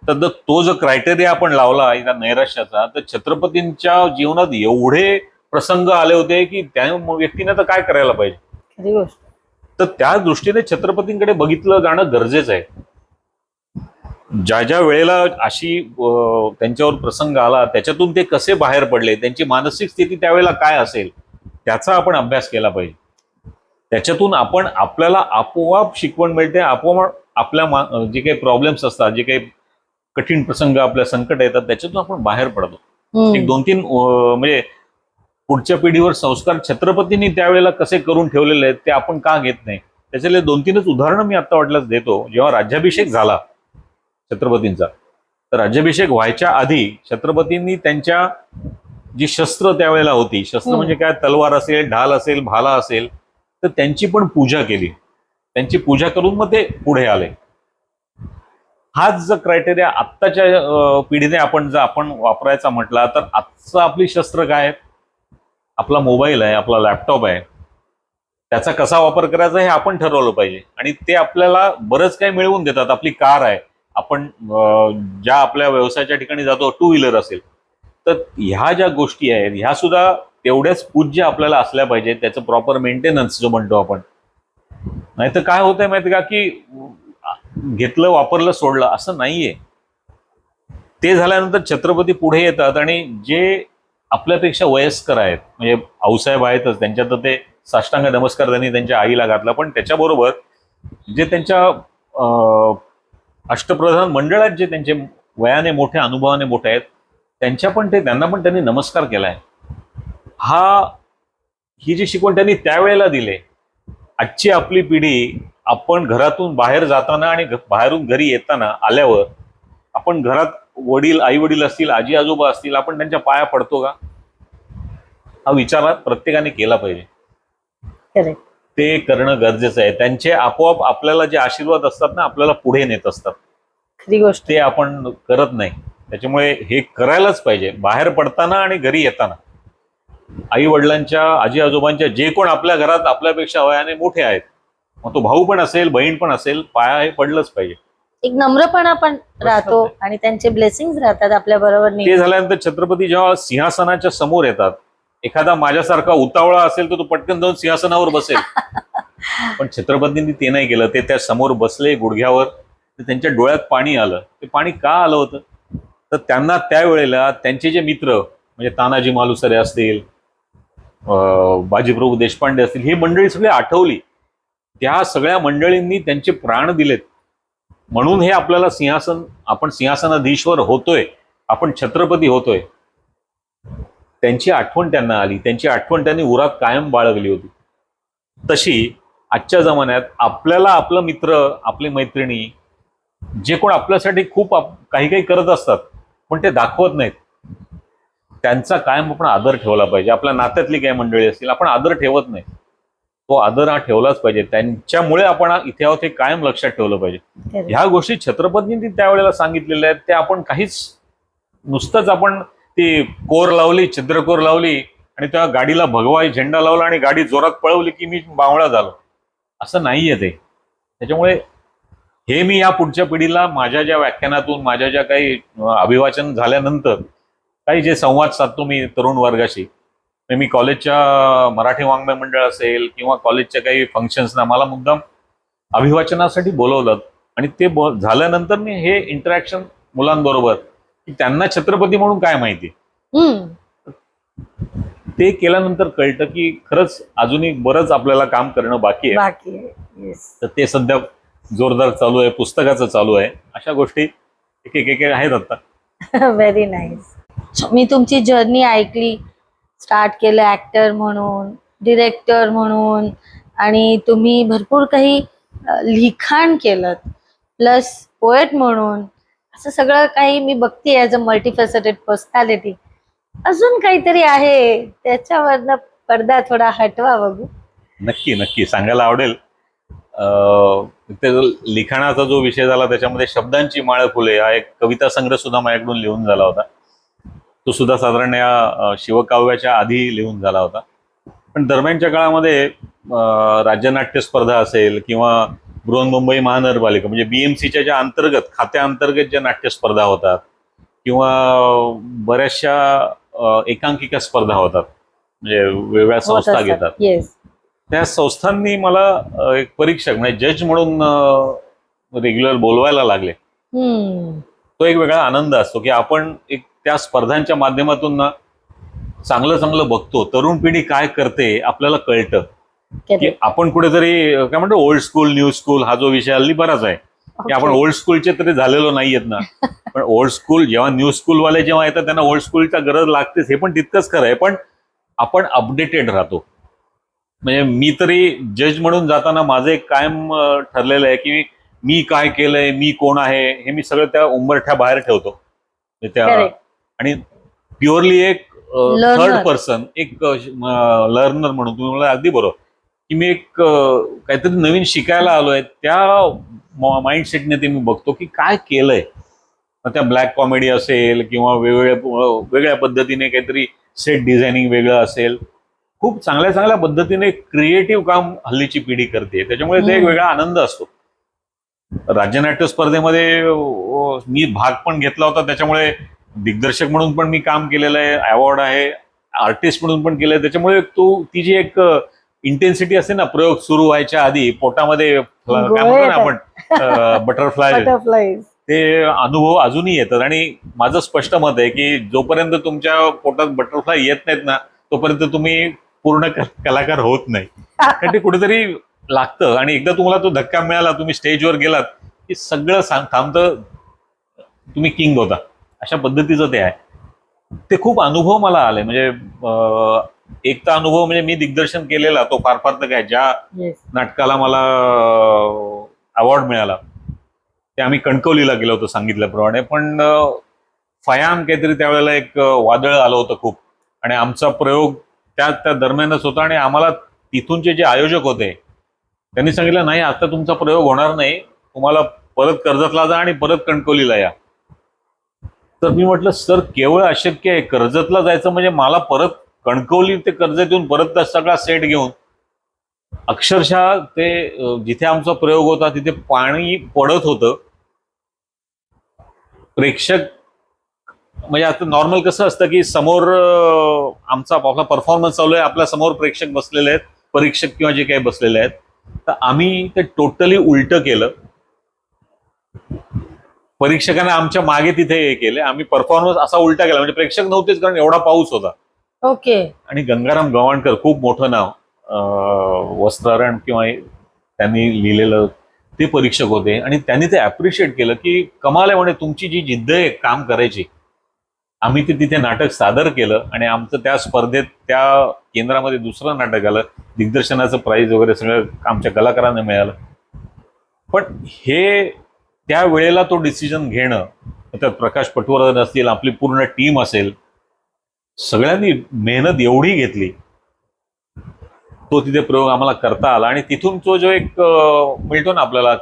तर तो जो क्रायटेरिया आपण लावला या नैराश्याचा, तर छत्रपतींच्या जीवनात एवढे प्रसंग आले होते की त्या व्यक्तीने तर काय करायला पाहिजे. तर त्या दृष्टीने छत्रपतींकडे बघितलं जाणं गरजेचं आहे. ज्या ज्या वेळेला अशी त्यांच्यावर प्रसंग आला त्याच्यातून ते कसे बाहेर पडले, त्यांची मानसिक स्थिती त्यावेळेला काय असेल त्याचा आपण अभ्यास केला पाहिजे. त्याच्यातून आपल्याला आपोआप शिकवण मिळते. आपोआप आपल्या जे काही प्रॉब्लेम्स असतात, जे काही कठीण प्रसंग आपल्या संकट येतात त्याच्यातून आपण बाहेर पडतो. एक 2-3 म्हणजे पुढच्या पिढीवर संस्कार छत्रपतींनी त्यावेळेला कसे करून ठेवलेले आहेत ते आपण का घेत नाही, त्याच्याले 2-3च उदाहरणं मी आता वाटल्यास देतो. जेव्हा राज्याभिषेक झाला छत्रपतींचा, तर राज्याभिषेक व्हायच्या आधी छत्रपतींनी त्यांच्या जी शस्त्र त्यावेळेला होती, शस्त्र म्हणजे काय, तलवार असेल, ढाल असेल, भाला असेल, तर त्यांची पण पूजा केली. त्यांची पूजा करून मग ते पुढे आले. हाच जर क्रायटेरिया आत्ताच्या पिढीने आपण वापरायचा म्हटला तर आजचं आपली शस्त्र काय आहेत, आपला मोबाईल आहे, आपला लॅपटॉप आहे, त्याचा कसा वापर करायचा हे आपण ठरवलं पाहिजे. आणि ते आपल्याला बरंच काही मिळवून देतात. आपली कार आहे, आपण ज्या आपल्या व्यवसायाच्या ठिकाणी जातो, 2 व्हीलर असेल, तर ह्या ज्या गोष्टी आहेत ह्या सुद्धा तेवढ्याच पूज्य आपल्याला असल्या पाहिजेत. त्याचं प्रॉपर मेंटेनन्स जो म्हणतो आपण. नाही तर काय होतंय माहिती का, की घेतलं, वापरलं, सोडलं असं नाहीये. ते झाल्यानंतर छत्रपती पुढे येतात आणि जे आपल्यापेक्षा वयस्कर आहेत, म्हणजे आऊसाहेब आहेतच, त्यांच्या तर ते साष्टांग नमस्कार त्यांनी त्यांच्या आईला घातला, पण त्याच्याबरोबर जे त्यांच्या अष्टप्रधान मंडळात जे त्यांचे वयाने मोठे, अनुभवाने मोठे आहेत, त्यांना पण त्यांनी नमस्कार केलाय. ही जी शिकवण त्यांनी त्यावेळेला दिली. आजची आपली पिढी, आपण घरातून बाहेर जाताना आणि बाहेरून घरी येताना आल्यावर आपण घरात वडील आई वडील असतील, आजी आजोबा असतील, आपण त्यांच्या पाया पडतो का? हा विचार प्रत्येकाने केला पाहिजे. करेक्ट. ते करणं गरजेचं आहे. त्यांचे आपोआप आपल्याला जे आशीर्वाद असतात ना, आपल्याला पुढे नेत असतात. खरी गोष्ट. ते आपण करत नाही. त्याच्यामुळे हे करायलाच पाहिजे. बाहेर पडताना आणि घरी येताना आई वडिलांच्या, आजी आजोबांच्या, जे कोण आपल्या घरात आपल्यापेक्षा वयाने मोठे आहेत, मग तो भाऊ पण असेल, बहीण पण असेल, पाया हे पडलंच पाहिजे. एक नम्रपणा पण राहतो आणि त्यांचे ब्लेसिंग्स राहतात आपल्या बरोबर. ते झाल्यानंतर छत्रपती जेव्हा सिंहासनाच्या समोर येतात, एखादा माझ्यासारखा उतावळा असेल तर तो पटकन जाऊन सिंहासनावर बसेल. पण छत्रपतींनी ते नाही केलं. ते त्या समोर बसले गुडघ्यावर. त्यांच्या डोळ्यात पाणी आलं. ते पाणी का आलं होतं? तर त्यांना त्यावेळेला त्यांचे जे मित्र म्हणजे तानाजी मालुसरे असतील, बाजीप्रभू देशपांडे असतील, ही मंडळी सगळी आठवली. त्या सगळ्या मंडळींनी त्यांचे प्राण दिलेत. म्हणून हे आपल्याला सिंहासन, आपण सिंहासनाधीश्वर होतोय, आपण छत्रपती होतोय. त्यांची आठवण त्यांना आली. त्यांची आठवण त्यांनी उरात कायम बाळगली होती. तशी आजच्या जमान्यात आपल्याला आपलं मित्र, आपली मैत्रिणी, जे कोण आपल्यासाठी खूप काही काही करत असतात पण ते दाखवत नाहीत, त्यांचा कायम आपण आदर ठेवला पाहिजे. आपल्या नात्यातली काही मंडळी असतील, आपण आदर ठेवत नाही. तो आदर हा ठेवलाच पाहिजे. त्यांच्यामुळे आपण इथे आहोत हे कायम लक्षात ठेवलं पाहिजे. ह्या गोष्टी छत्रपतींनी त्यावेळेला सांगितलेल्या आहेत. त्या आपण काहीच नुसतंच आपण ती कोर लावली, छिद्रकोर लावली आणि त्या गाडीला भगवा झेंडा लावला आणि गाडी जोरात पळवली की मी बावळा झालो, असं नाहीये ते. त्याच्यामुळे हे मी या पुढच्या पिढीला माझ्या ज्या व्याख्यानातून, माझ्या ज्या काही अभिवाचन झाल्यानंतर काही जे संवाद साधतो मी तरुण वर्गाशी, मी कॉलेजच्या मराठी वाङ्मय मंडळ असेल किंवा कॉलेजच्या काही फंक्शन्सना मला मुद्दाम अभिवाचनासाठी बोलवलं आणि ते झाल्यानंतर मी हे इंटरॅक्शन मुलांबरोबर, की त्यांना छत्रपती म्हणून काय माहिती, ते केल्यानंतर कळतं की खरंच अजूनही बरंच आपल्याला काम करणं बाकी आहे. तर ते सध्या जोरदार चालू आहे. पुस्तकाचं चालू आहे. अशा गोष्टी एक एक आहेत आता. Very nice. मी तुमची जर्नी ऐकली. स्टार्ट केलं ऍक्टर म्हणून, डिरेक्टर म्हणून, आणि तुम्ही भरपूर काही लिखाण केलं, प्लस पोएट म्हणून. असं सगळं काही मी बघते ॲज अ मल्टीफेसेटेड पर्सनॅलिटी. अजून काहीतरी आहे, त्याच्यावरनं पडदा थोडा हटवा बघू. नक्की नक्की सांगायला आवडेल. लिखाणाचा जो विषय झाला त्याच्यामध्ये शब्दांची माळ फुले हा एक कविता संग्रह सुद्धा माझ्याकडून लिहून झाला होता. तो सुद्धा साधारण या शिवकाव्याच्या आधी लिहून झाला होता. पण दरम्यानच्या काळामध्ये राज्यनाट्य स्पर्धा असेल किंवा बृहन्मुंबई महानगरपालिका म्हणजे BMCच्या ज्या अंतर्गत, खात्याअंतर्गत ज्या नाट्य स्पर्धा होतात किंवा बऱ्याचशा एकांकिका स्पर्धा होतात, म्हणजे वेगवेगळ्या संस्था घेतात, त्या संस्थांनी मला एक परीक्षक म्हणजे जज म्हणून रेग्युलर बोलवायला लागले. तो एक वेगळा आनंद असतो की आपण एक त्या स्पर्धांच्या माध्यमातून ना चांगलं चांगलं बघतो. तरुण पिढी काय करते आपल्याला कळतं की आपण कुठेतरी काय म्हणतो ओल्ड स्कूल न्यू स्कूल हा जो विषय हल्ली बराच आहे की आपण ओल्ड स्कूलचे तरी झालेलो नाहीयेत ना. पण ओल्ड स्कूल जेव्हा न्यू स्कूलवाले जेव्हा येतात त्यांना ओल्ड स्कूलच्या गरज लागतेच, हे पण तितकंच खरं आहे. पण आपण अपडेटेड राहतो. म्हणजे मी तरी जज म्हणून जाताना माझं एक कायम ठरलेलं आहे की मी काय केलंय, मी कोण आहे, हे मी सगळं त्या उंबरठ्या बाहेर ठेवतो. त्या आणि प्युअरली एक थर्ड पर्सन, एक लर्नर म्हणून. तुम्ही मला अगदी बरोबर की मी एक काहीतरी नवीन शिकायला आलोय त्या माइंडसेटने ते मी बघतो की काय केलंय. त्या ब्लॅक कॉमेडी असेल किंवा वेगळ्या पद्धतीने काहीतरी सेट डिझायनिंग वेगळं असेल, खूप चांगल्या चांगल्या पद्धतीने क्रिएटिव्ह काम हल्लीची पिढी करते. त्याच्यामुळे ते एक वेगळा आनंद असतो. राज्यनाट्य स्पर्धेमध्ये मी भाग पण घेतला होता. त्याच्यामुळे दिग्दर्शक म्हणून पण मी काम केलेलं आहे, अवॉर्ड आहे, आर्टिस्ट म्हणून पण केलंय. त्याच्यामुळे ती जी एक इंटेन्सिटी असते ना, प्रयोग सुरू व्हायच्या आधी पोटामध्ये काय म्हणतो ना आपण बटरफ्लाय, ते अनुभव अजूनही येतात. आणि माझं स्पष्ट मत आहे की जोपर्यंत तुमच्या पोटात बटरफ्लाय येत नाहीत ना, तोपर्यंत तुम्ही पूर्ण कलाकार होत नाही. कारण ते कुठेतरी लागतं. आणि एकदा तुम्हाला तो धक्का मिळाला, तुम्ही स्टेजवर गेलात की सगळं थांबतं, तुम्ही किंग होता. अशा पद्धतीचं ते आहे. ते खूप अनुभव मला आले. म्हणजे एक तर अनुभव म्हणजे मी दिग्दर्शन केलेला तो फार फार तर काय, ज्या नाटकाला मला अवॉर्ड मिळाला ते आम्ही कणकवलीला गेलो होतो सांगितल्याप्रमाणे. पण फयान काहीतरी त्यावेळेला एक वादळ आलं होतं खूप, आणि आमचा प्रयोग त्या दरम्यानच होता. आणि आम्हाला तिथूनचे जे आयोजक होते त्यांनी सांगितलं, नाही आता तुमचा प्रयोग होणार नाही, तुम्हाला परत कर्जतला जा आणि परत कणकवलीला या. तर मी म्हटलं, सर केवळ अशक्य आहे, कर्जतला जायचं म्हणजे मला परत कणकवली ते कर्जत येऊन परत त्या सगळा सेट घेऊन अक्षरशः ते जिथे आमचा प्रयोग होता तिथे पाणी पडत होतं. प्रेक्षक म्हणजे आता नॉर्मल कसं असतं की समोर आपला परफॉर्मन्स चालू आहे, आपल्या समोर प्रेक्षक बसलेले आहेत, परीक्षक किंवा जे काही बसलेले आहेत. तर आम्ही ते टोटली उलट केलं. परीक्षकांना आमच्या मागे तिथे हे केले, आम्ही परफॉर्मन्स असा उलटा केला. म्हणजे प्रेक्षक नव्हतेच, कारण एवढा पाऊस होता. ओके. आणि गंगाराम गवाणकर, खूप मोठं नाव, वस्त्रारण किंवा त्यांनी लिहिलेलं, ते परीक्षक होते. आणि त्यांनी ते अप्रिशिएट केलं की कमाल आहे म्हणे, तुमची जी जिद्द आहे काम करायची. आम्ही ते तिथे नाटक सादर केलं आणि आमचं त्या स्पर्धेत त्या केंद्रामध्ये दुसरं नाटक आलं. दिग्दर्शनाचं प्राईज वगैरे सगळं आमच्या कलाकारांना मिळालं. पण हे त्या वेळेला तो डिसिजन घेणं, त्यात प्रकाश पटवर्धन असतील, आपली पूर्ण टीम असेल, सगळ्यांनी मेहनत एवढी घेतली, तो तिथे प्रयोग आम्हाला करता आला. आणि तिथून तो जो एक मिळतो ना आपल्याला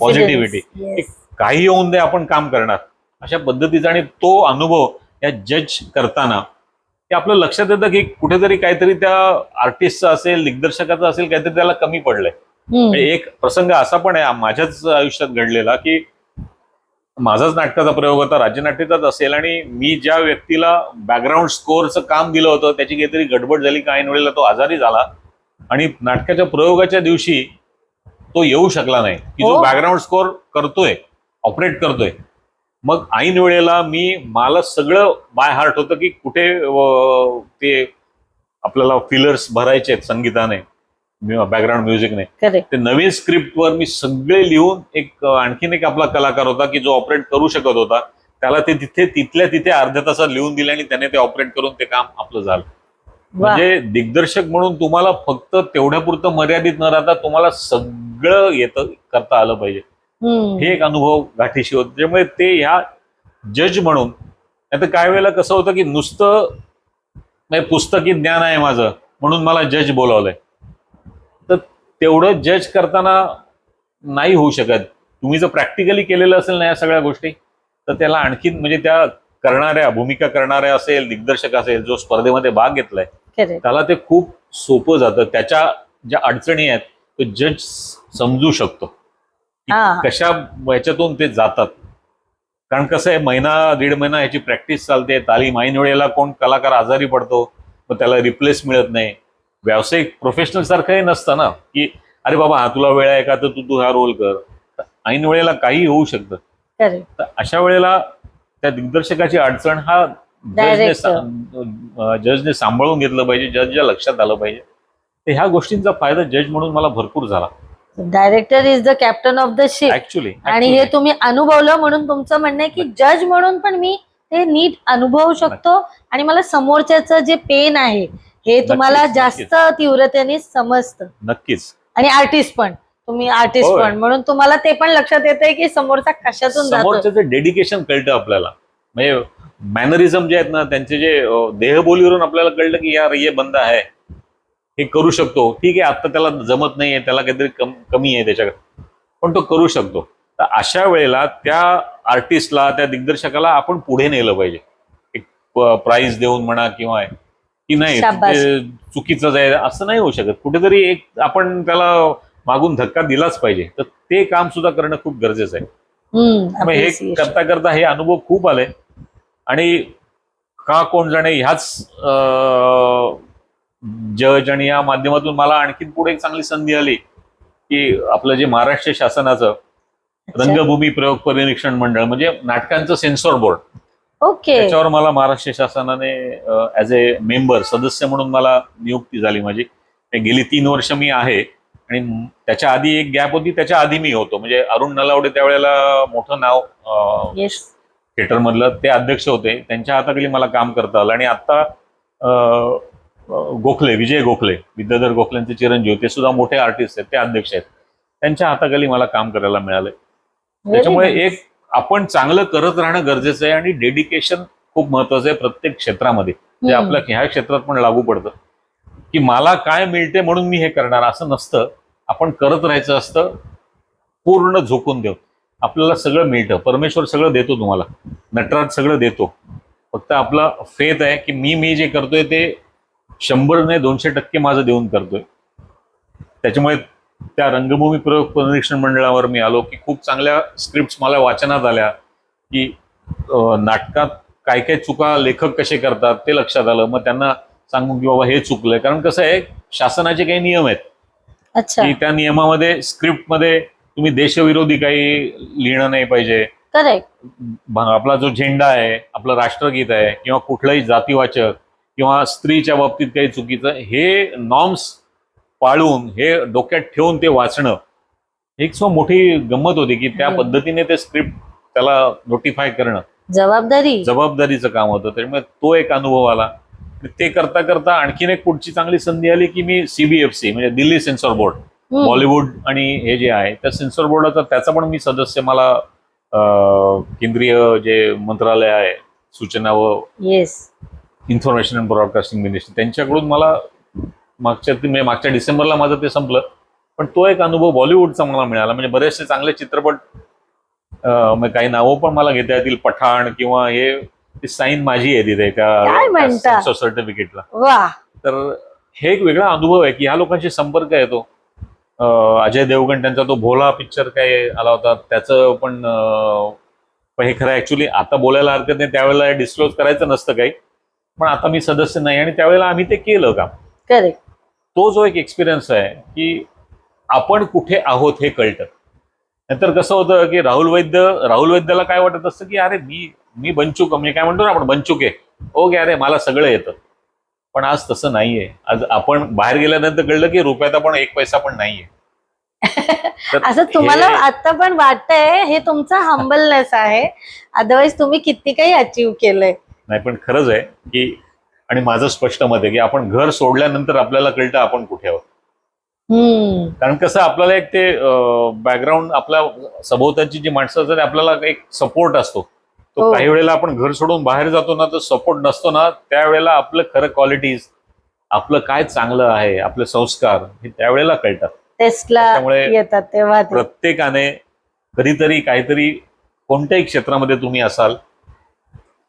पॉझिटिव्हिटी, काही होऊन दे आपण काम करणार, अशा पद्धतीचा. आणि तो अनुभव या जज करताना ते आपलं लक्षात येतं की कुठेतरी काहीतरी त्या आर्टिस्टचा असेल, दिग्दर्शकाचा असेल, काहीतरी त्याला कमी पडलंय. एक प्रसंग असा पण आहे माझ्याच आयुष्यात घडलेला की माझाच नाटकाचा प्रयोग होता, राज्यनाट्याचाच असेल, आणि मी ज्या व्यक्तीला बॅकग्राऊंड स्कोअरचं काम दिलं होतं त्याची काहीतरी गडबड झाली, काही वेळेला तो आजारी झाला आणि नाटकाच्या प्रयोगाच्या दिवशी तो येऊ शकला नाही, की जो बॅकग्राऊंड स्कोअर करतोय, ऑपरेट करतोय. मग ऐन वेळेला मला सगळं बाय हार्ट होतं की कुठे ते आपल्याला फिलर्स भरायचे आहेत संगीताने, बॅकग्राऊंड म्युझिकने. ते नवीन स्क्रिप्टवर मी सगळे लिहून, आणखीन एक आपला कलाकार होता की जो ऑपरेट करू शकत होता, त्याला ते तिथल्या तिथे अर्ध्या तासात लिहून दिले आणि त्याने ते ऑपरेट करून ते काम आपलं झालं. म्हणजे दिग्दर्शक म्हणून तुम्हाला फक्त तेवढ्यापुरतं मर्यादित न राहता तुम्हाला सगळं येतं करता आलं पाहिजे. हे एक अनुभव गाठीशी होत. त्यामुळे ते ह्या जज म्हणून, आता काय वेळेला कसं होतं की नुसतं पुस्तकी ज्ञान आहे माझं म्हणून मला जज बोलावलंय, तर तेवढं जज करताना नाही होऊ शकत. तुम्ही जर प्रॅक्टिकली केलेलं असेल ना या सगळ्या गोष्टी, तर त्याला आणखीन म्हणजे त्या भूमिका करणाऱ्या असेल, दिग्दर्शक असेल, जो स्पर्धेमध्ये भाग घेतलाय, त्याला ते खूप सोपं जातं. त्याच्या ज्या अडचणी आहेत तो जज समजू शकतो, कशा ह्याच्यातून ते जातात. कारण कसं आहे, महिना दीड महिना ह्याची प्रॅक्टिस चालते, तालीम. ऐन वेळेला कोण कलाकार आजारी पडतो, मग त्याला रिप्लेस मिळत नाही. व्यावसायिक प्रोफेशनल सारखं हे नसतं ना की अरे बाबा हा तुला वेळ आहे का, तर तू हा रोल कर. ऐन वेळेला काही होऊ शकतं. तर अशा वेळेला त्या दिग्दर्शकाची अडचण हा जजने सांभाळून घेतलं पाहिजे, जजच्या लक्षात आलं पाहिजे. तर ह्या गोष्टींचा फायदा जज म्हणून मला भरपूर झाला. Director is the captain of the ship. Actually आणि हे तुम्ही अनुभवलं म्हणून तुमचं म्हणणं आहे की जज म्हणून पण मी ते नीट अनुभवू शकतो आणि मला समोरच्याचं जे पेन आहे हे तुम्हाला जास्त तीव्रतेने समजतं. नक्कीच. आणि आर्टिस्ट पण, तुम्ही आर्टिस्ट पण म्हणून तुम्हाला ते पण लक्षात येतंय की समोरचा कशातून जातो. समोरच्याचं डेडिकेशन कळतं आपल्याला. म्हणजे मॅनरिझम जे आहेत ना, त्यांचे जे देहबोलीवरून आपल्याला कळलं की यार ये बंदा आहे, हे करू शकतो. ठीक आहे, आता त्याला जमत नाहीये, त्याला काहीतरी कमी आहे त्याच्याकडे, पण तो करू शकतो. तर अशा वेळेला त्या आर्टिस्टला, त्या दिग्दर्शकाला आपण पुढे नेलं पाहिजे, एक प्राइज देऊन म्हणा किंवा की नाही चुकीचं आहे असं नाही होऊ शकत. कुठेतरी एक आपण त्याला मागून धक्का दिलाच पाहिजे. तर ते काम सुद्धा करणं खूप गरजेचं आहे. हे करता करता हे अनुभव खूप आले. आणि का कोण जाणे, ह्याच जज आणि या माध्यमातून मला आणखीन पुढे एक चांगली संधी आली की आपलं जे महाराष्ट्र शासनाचं रंगभूमी प्रयोग परिनिरीक्षण मंडळ, म्हणजे नाटकांचं सेन्सॉर बोर्ड, त्याच्यावर मला महाराष्ट्र शासनाने ऍज ए मेंबर, सदस्य म्हणून मला नियुक्ती झाली माझी. गेली 3 वर्ष मी आहे. आणि त्याच्या आधी एक गॅप होती, त्याच्या आधी मी होतो. म्हणजे अरुण नलावडे त्यावेळेला मोठं नाव थिएटर मधलं, ते अध्यक्ष होते, त्यांच्या हाताखाली मला काम करता आलं. आणि आता गोखले, विजय गोखले, विद्याधर गोखलेंचे चिरंजीव, ते सुद्धा मोठे आर्टिस्ट आहेत, ते अध्यक्ष आहेत, त्यांच्या हाताखाली मला काम करायला मिळालंय. त्याच्यामुळे एक आपण चांगलं करत राहणं गरजेचं आहे आणि डेडिकेशन खूप महत्वाचं आहे प्रत्येक क्षेत्रामध्ये. ते आपल्या ह्या क्षेत्रात पण लागू पडतं की मला काय मिळते म्हणून मी हे करणार असं नसतं. आपण करत राहायचं असतं पूर्ण झोकून देऊ. आपल्याला सगळं मिळतं, परमेश्वर सगळं देतो तुम्हाला, नटराज सगळं देतो. फक्त आपला फेथ आहे की मी जे करतोय ते 100 नाही 200% माझं देऊन करतोय. त्याच्यामुळे त्या रंगभूमी प्रयोग परीक्षण मंडळावर मी आलो की खूप चांगल्या स्क्रिप्ट मला वाचनात आल्या की नाटकात काय काय चुका लेखक कसे करतात ते लक्षात आलं. मग त्यांना सांगू की बाबा हे चुकलंय. कारण कसं आहे, शासनाचे काही नियम आहेत अच्छा, की त्या नियमामध्ये स्क्रिप्टमध्ये तुम्ही देशविरोधी काही लिहिणं नाही पाहिजे. करेक्ट. आपला जो झेंडा आहे, आपलं राष्ट्रगीत आहे किंवा कुठलंही जातीवाचक किंवा स्त्रीच्या बाबतीत काही चुकीचं, हे नॉर्म्स पाळून हे डोक्यात ठेवून ते वाचणं एक सो मोठी गंमत होती की त्या पद्धतीने ते स्क्रिप्ट त्याला नोटिफाय करणं जबाबदारीचं काम होतं. त्यामुळे तो एक अनुभव आला. ते करता करता आणखीन एक पुढची चांगली संधी आली की मी CBFC म्हणजे दिल्ली सेन्सॉर बोर्ड, बॉलिवूड आणि हे जे आहे त्या सेन्सॉर बोर्डाचा त्याचा पण मी सदस्य. मला केंद्रीय जे मंत्रालय आहे, सूचना व इन्फॉर्मेशन अँड ब्रॉडकास्टिंग मिनिस्ट्री, त्यांच्याकडून मला मागच्या डिसेंबरला माझं ते संपलं. पण तो एक अनुभव बॉलिवूडचा मला मिळाला. म्हणजे बरेचसे चांगले चित्रपट, काही नावं पण मला घेता येतील, पठाण किंवा हे साईन माझी आहे तिथे एका सर्टिफिकेटला. तर हे एक वेगळा अनुभव आहे की ह्या लोकांशी संपर्क येतो. अजय देवगण त्यांचा तो भोला पिक्चर काय आला होता त्याचं पण हे खरं ऍक्च्युली आता बोलायला हरकत नाही, त्यावेळेला डिस्क्लोज करायचं नसतं काही, पण आता मी सदस्य नाही आणि त्यावेळेला आम्ही ते केलं काम. करेक्ट. तो जो एक एक्सपिरियन्स आहे की आपण कुठे आहोत हे कळतं. नंतर कसं होतं की राहुल वैद्यला काय वाटत असतं की अरे मी बनचूक, म्हणजे काय म्हणतो ना आपण, बनचूक आहे, ओके, अरे मला सगळं येतं. पण आज तसं नाहीये. आज आपण बाहेर गेल्यानंतर कळलं की रुपयाचा पण 1 पैसा पण नाहीये. असं तुम्हाला आता पण वाटतंय, हे तुमचा हंबलनेस आहे. अदरवाईज तुम्ही किती काही अचीव्ह केलंय. नाही पण खरंच आहे की, आणि माझं स्पष्ट मत आहे की आपण घर सोडल्यानंतर आपल्याला कळतं आपण कुठे आहोत. कारण कसं आपल्याला एक ते बॅकग्राऊंड, आपल्या सभोवताची जी माणसं असतात आपल्याला एक सपोर्ट असतो. तो काही वेळेला आपण घर सोडून बाहेर जातो ना, तर सपोर्ट नसतो ना, त्यावेळेला आपलं खरं क्वालिटीज, आपलं काय चांगलं आहे, आपले संस्कार हे त्यावेळेला कळतात. त्यामुळे येतात तेव्हा प्रत्येकाने कधीतरी काहीतरी, कोणत्याही क्षेत्रामध्ये तुम्ही असाल,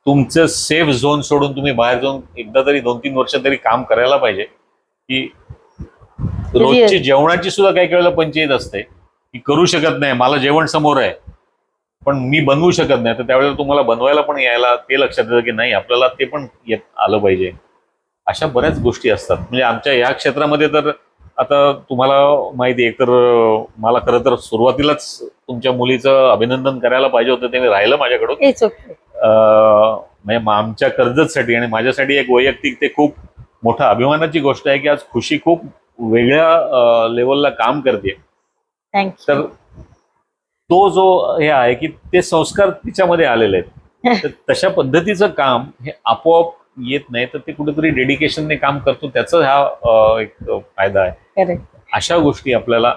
तुमचं सेफ झोन सोडून तुम्ही बाहेर जाऊन एकदा तरी 2-3 वर्ष तरी काम करायला पाहिजे. की रोजची जेवणाची सुद्धा काही वेळेला पंचायत असते की करू शकत नाही, मला जेवण समोर आहे पण मी बनवू शकत नाही, तर त्यावेळेला तुम्हाला बनवायला पण यायला ते लक्षात येतं की नाही आपल्याला ते पण येत आलं पाहिजे. अशा बऱ्याच गोष्टी असतात. म्हणजे आमच्या या क्षेत्रामध्ये तर आता तुम्हाला माहिती आहे, तर मला खरं तर सुरुवातीलाच तुमच्या मुलीचं अभिनंदन करायला पाहिजे होतं, ते राहिलं माझ्याकडून. म्हणजे आमच्या कर्जतसाठी आणि माझ्यासाठी एक वैयक्तिक ते खूप मोठा अभिमानाची गोष्ट आहे की आज खुशी खूप वेगळ्या लेवलला काम करते. तर तो जो हे आहे की ते संस्कार तिच्यामध्ये आलेले आहेत. तर तशा पद्धतीचं काम हे आपोआप येत नाही, तर ते कुठेतरी डेडिकेशनने काम करतो, त्याचा हा एक फायदा आहे. अशा गोष्टी आपल्याला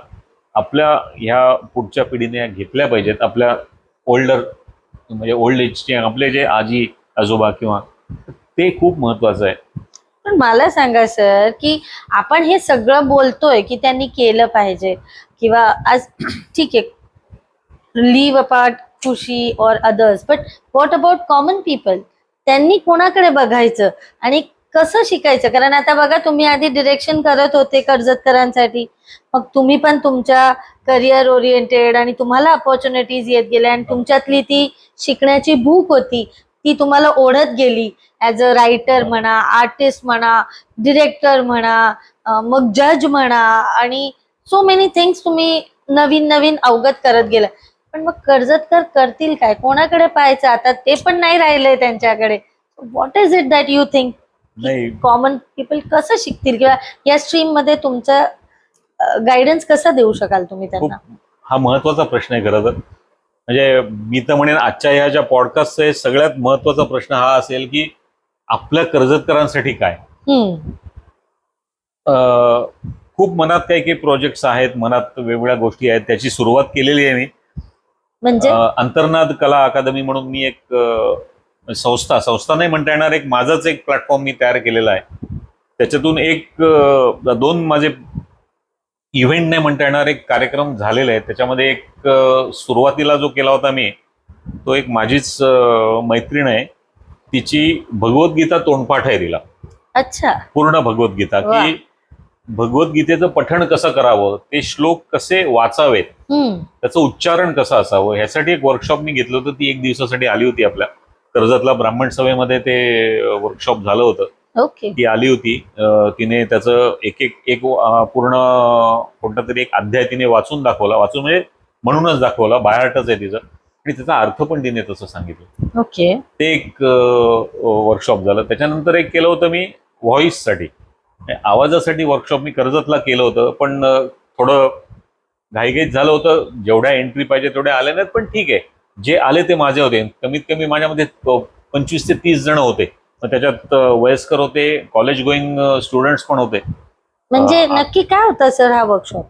आपल्या ह्या पुढच्या पिढीने घेतल्या पाहिजेत. आपल्या म्हणजे ओल्ड एजचे आपले जे आजी आजोबा किंवा, ते खूप महत्वाचं आहे. पण मला सांगा सर की आपण हे सगळं बोलतोय की त्यांनी केलं पाहिजे किंवा आज ठीक आहे, लीव अपार्ट खुशी और others, but what about common people? त्यांनी कोणाकडे बघायचं आणि कसं शिकायचं? कारण आता बघा, तुम्ही आधी डिरेक्शन करत होते कर्जतकरांसाठी, मग तुम्ही पण तुमच्या करिअर ओरिएंटेड आणि तुम्हाला अपॉर्च्युनिटीज येत गेल्या आणि तुमच्यातली ती शिकण्याची भूक होती, ती तुम्हाला ओढत गेली. ऍज अ रायटर म्हणा, आर्टिस्ट म्हणा, डिरेक्टर म्हणा, मग जज म्हणा, आणि सो मेनी थिंग्स तुम्ही नवीन नवीन अवगत करत गेला. पण मग कर्जतकर करतील काय? कोणाकडे पाहायचं? आता ते पण नाही राहिले त्यांच्याकडे. What is it that you think common people कसं शिकतील किंवा या स्ट्रीम मध्ये तुमचा गायडन्स कसा देऊ शकाल तुम्ही त्यांना? हा महत्वाचा प्रश्न आहे खरं तर. म्हणजे मी तर म्हणेन आजच्या या ज्या पॉडकास्टचा सगळ्यात महत्वाचा प्रश्न हा असेल की आपल्या कर्जतकरांसाठी काय. खूप मनात काही काही प्रोजेक्ट्स आहेत, मनात वेगवेगळ्या गोष्टी आहेत, त्याची सुरुवात केलेली आहे मी. म्हणजे अंतर्नाद कला अकादमी म्हणून मी एक संस्था नाही म्हणता येणार, एक माझाच एक प्लॅटफॉर्म मी तयार केलेला आहे. त्याच्यातून एक 2 माझे इव्हेंट नाही म्हणता येणार, एक कार्यक्रम झालेले आहेत. त्याच्यामध्ये एक सुरुवातीला जो केला होता मी, तो एक माझीच मैत्रीण आहे, तिची भगवद्गीता तोंडपाठ आहे तिला. अच्छा. पूर्ण भगवद्गीता, की भगवद्गीतेचं पठण कसं करावं, ते श्लोक कसे वाचावेत, त्याचं उच्चारण कसं असावं, ह्यासाठी एक वर्कशॉप मी घेतलं होतं. ती 1 दिवसासाठी आली होती आपल्या कर्जतला ब्राह्मण सभेमध्ये, ते वर्कशॉप झालं होतं. ओके. ती आली होती. तिने त्याचं एक पूर्ण कोणता तरी एक अध्याय तिने वाचून दाखवला. वाचून म्हणजे म्हणूनच दाखवला, बाहेरटच आहे तिचं, आणि त्याचा अर्थ पण तिने तसं सांगितलं. ओके. ते एक वर्कशॉप झालं. त्याच्यानंतर एक केलं होतं मी व्हॉइससाठी, आवाजासाठी वर्कशॉप मी कर्जतला केलं होतं. पण थोडं घाईघाईत झालं होतं, जेवढ्या एंट्री पाहिजे तेवढ्या आल्या नाहीत. पण ठीक आहे, जे आले ते माझे होते. कमीत कमी माझ्यामध्ये 25 ते 30 जण होते. त्याच्यात वयस्कर होते, कॉलेज गोईंग स्टुडंट्स पण होते. म्हणजे नक्की काय होतं सर हा वर्कशॉप?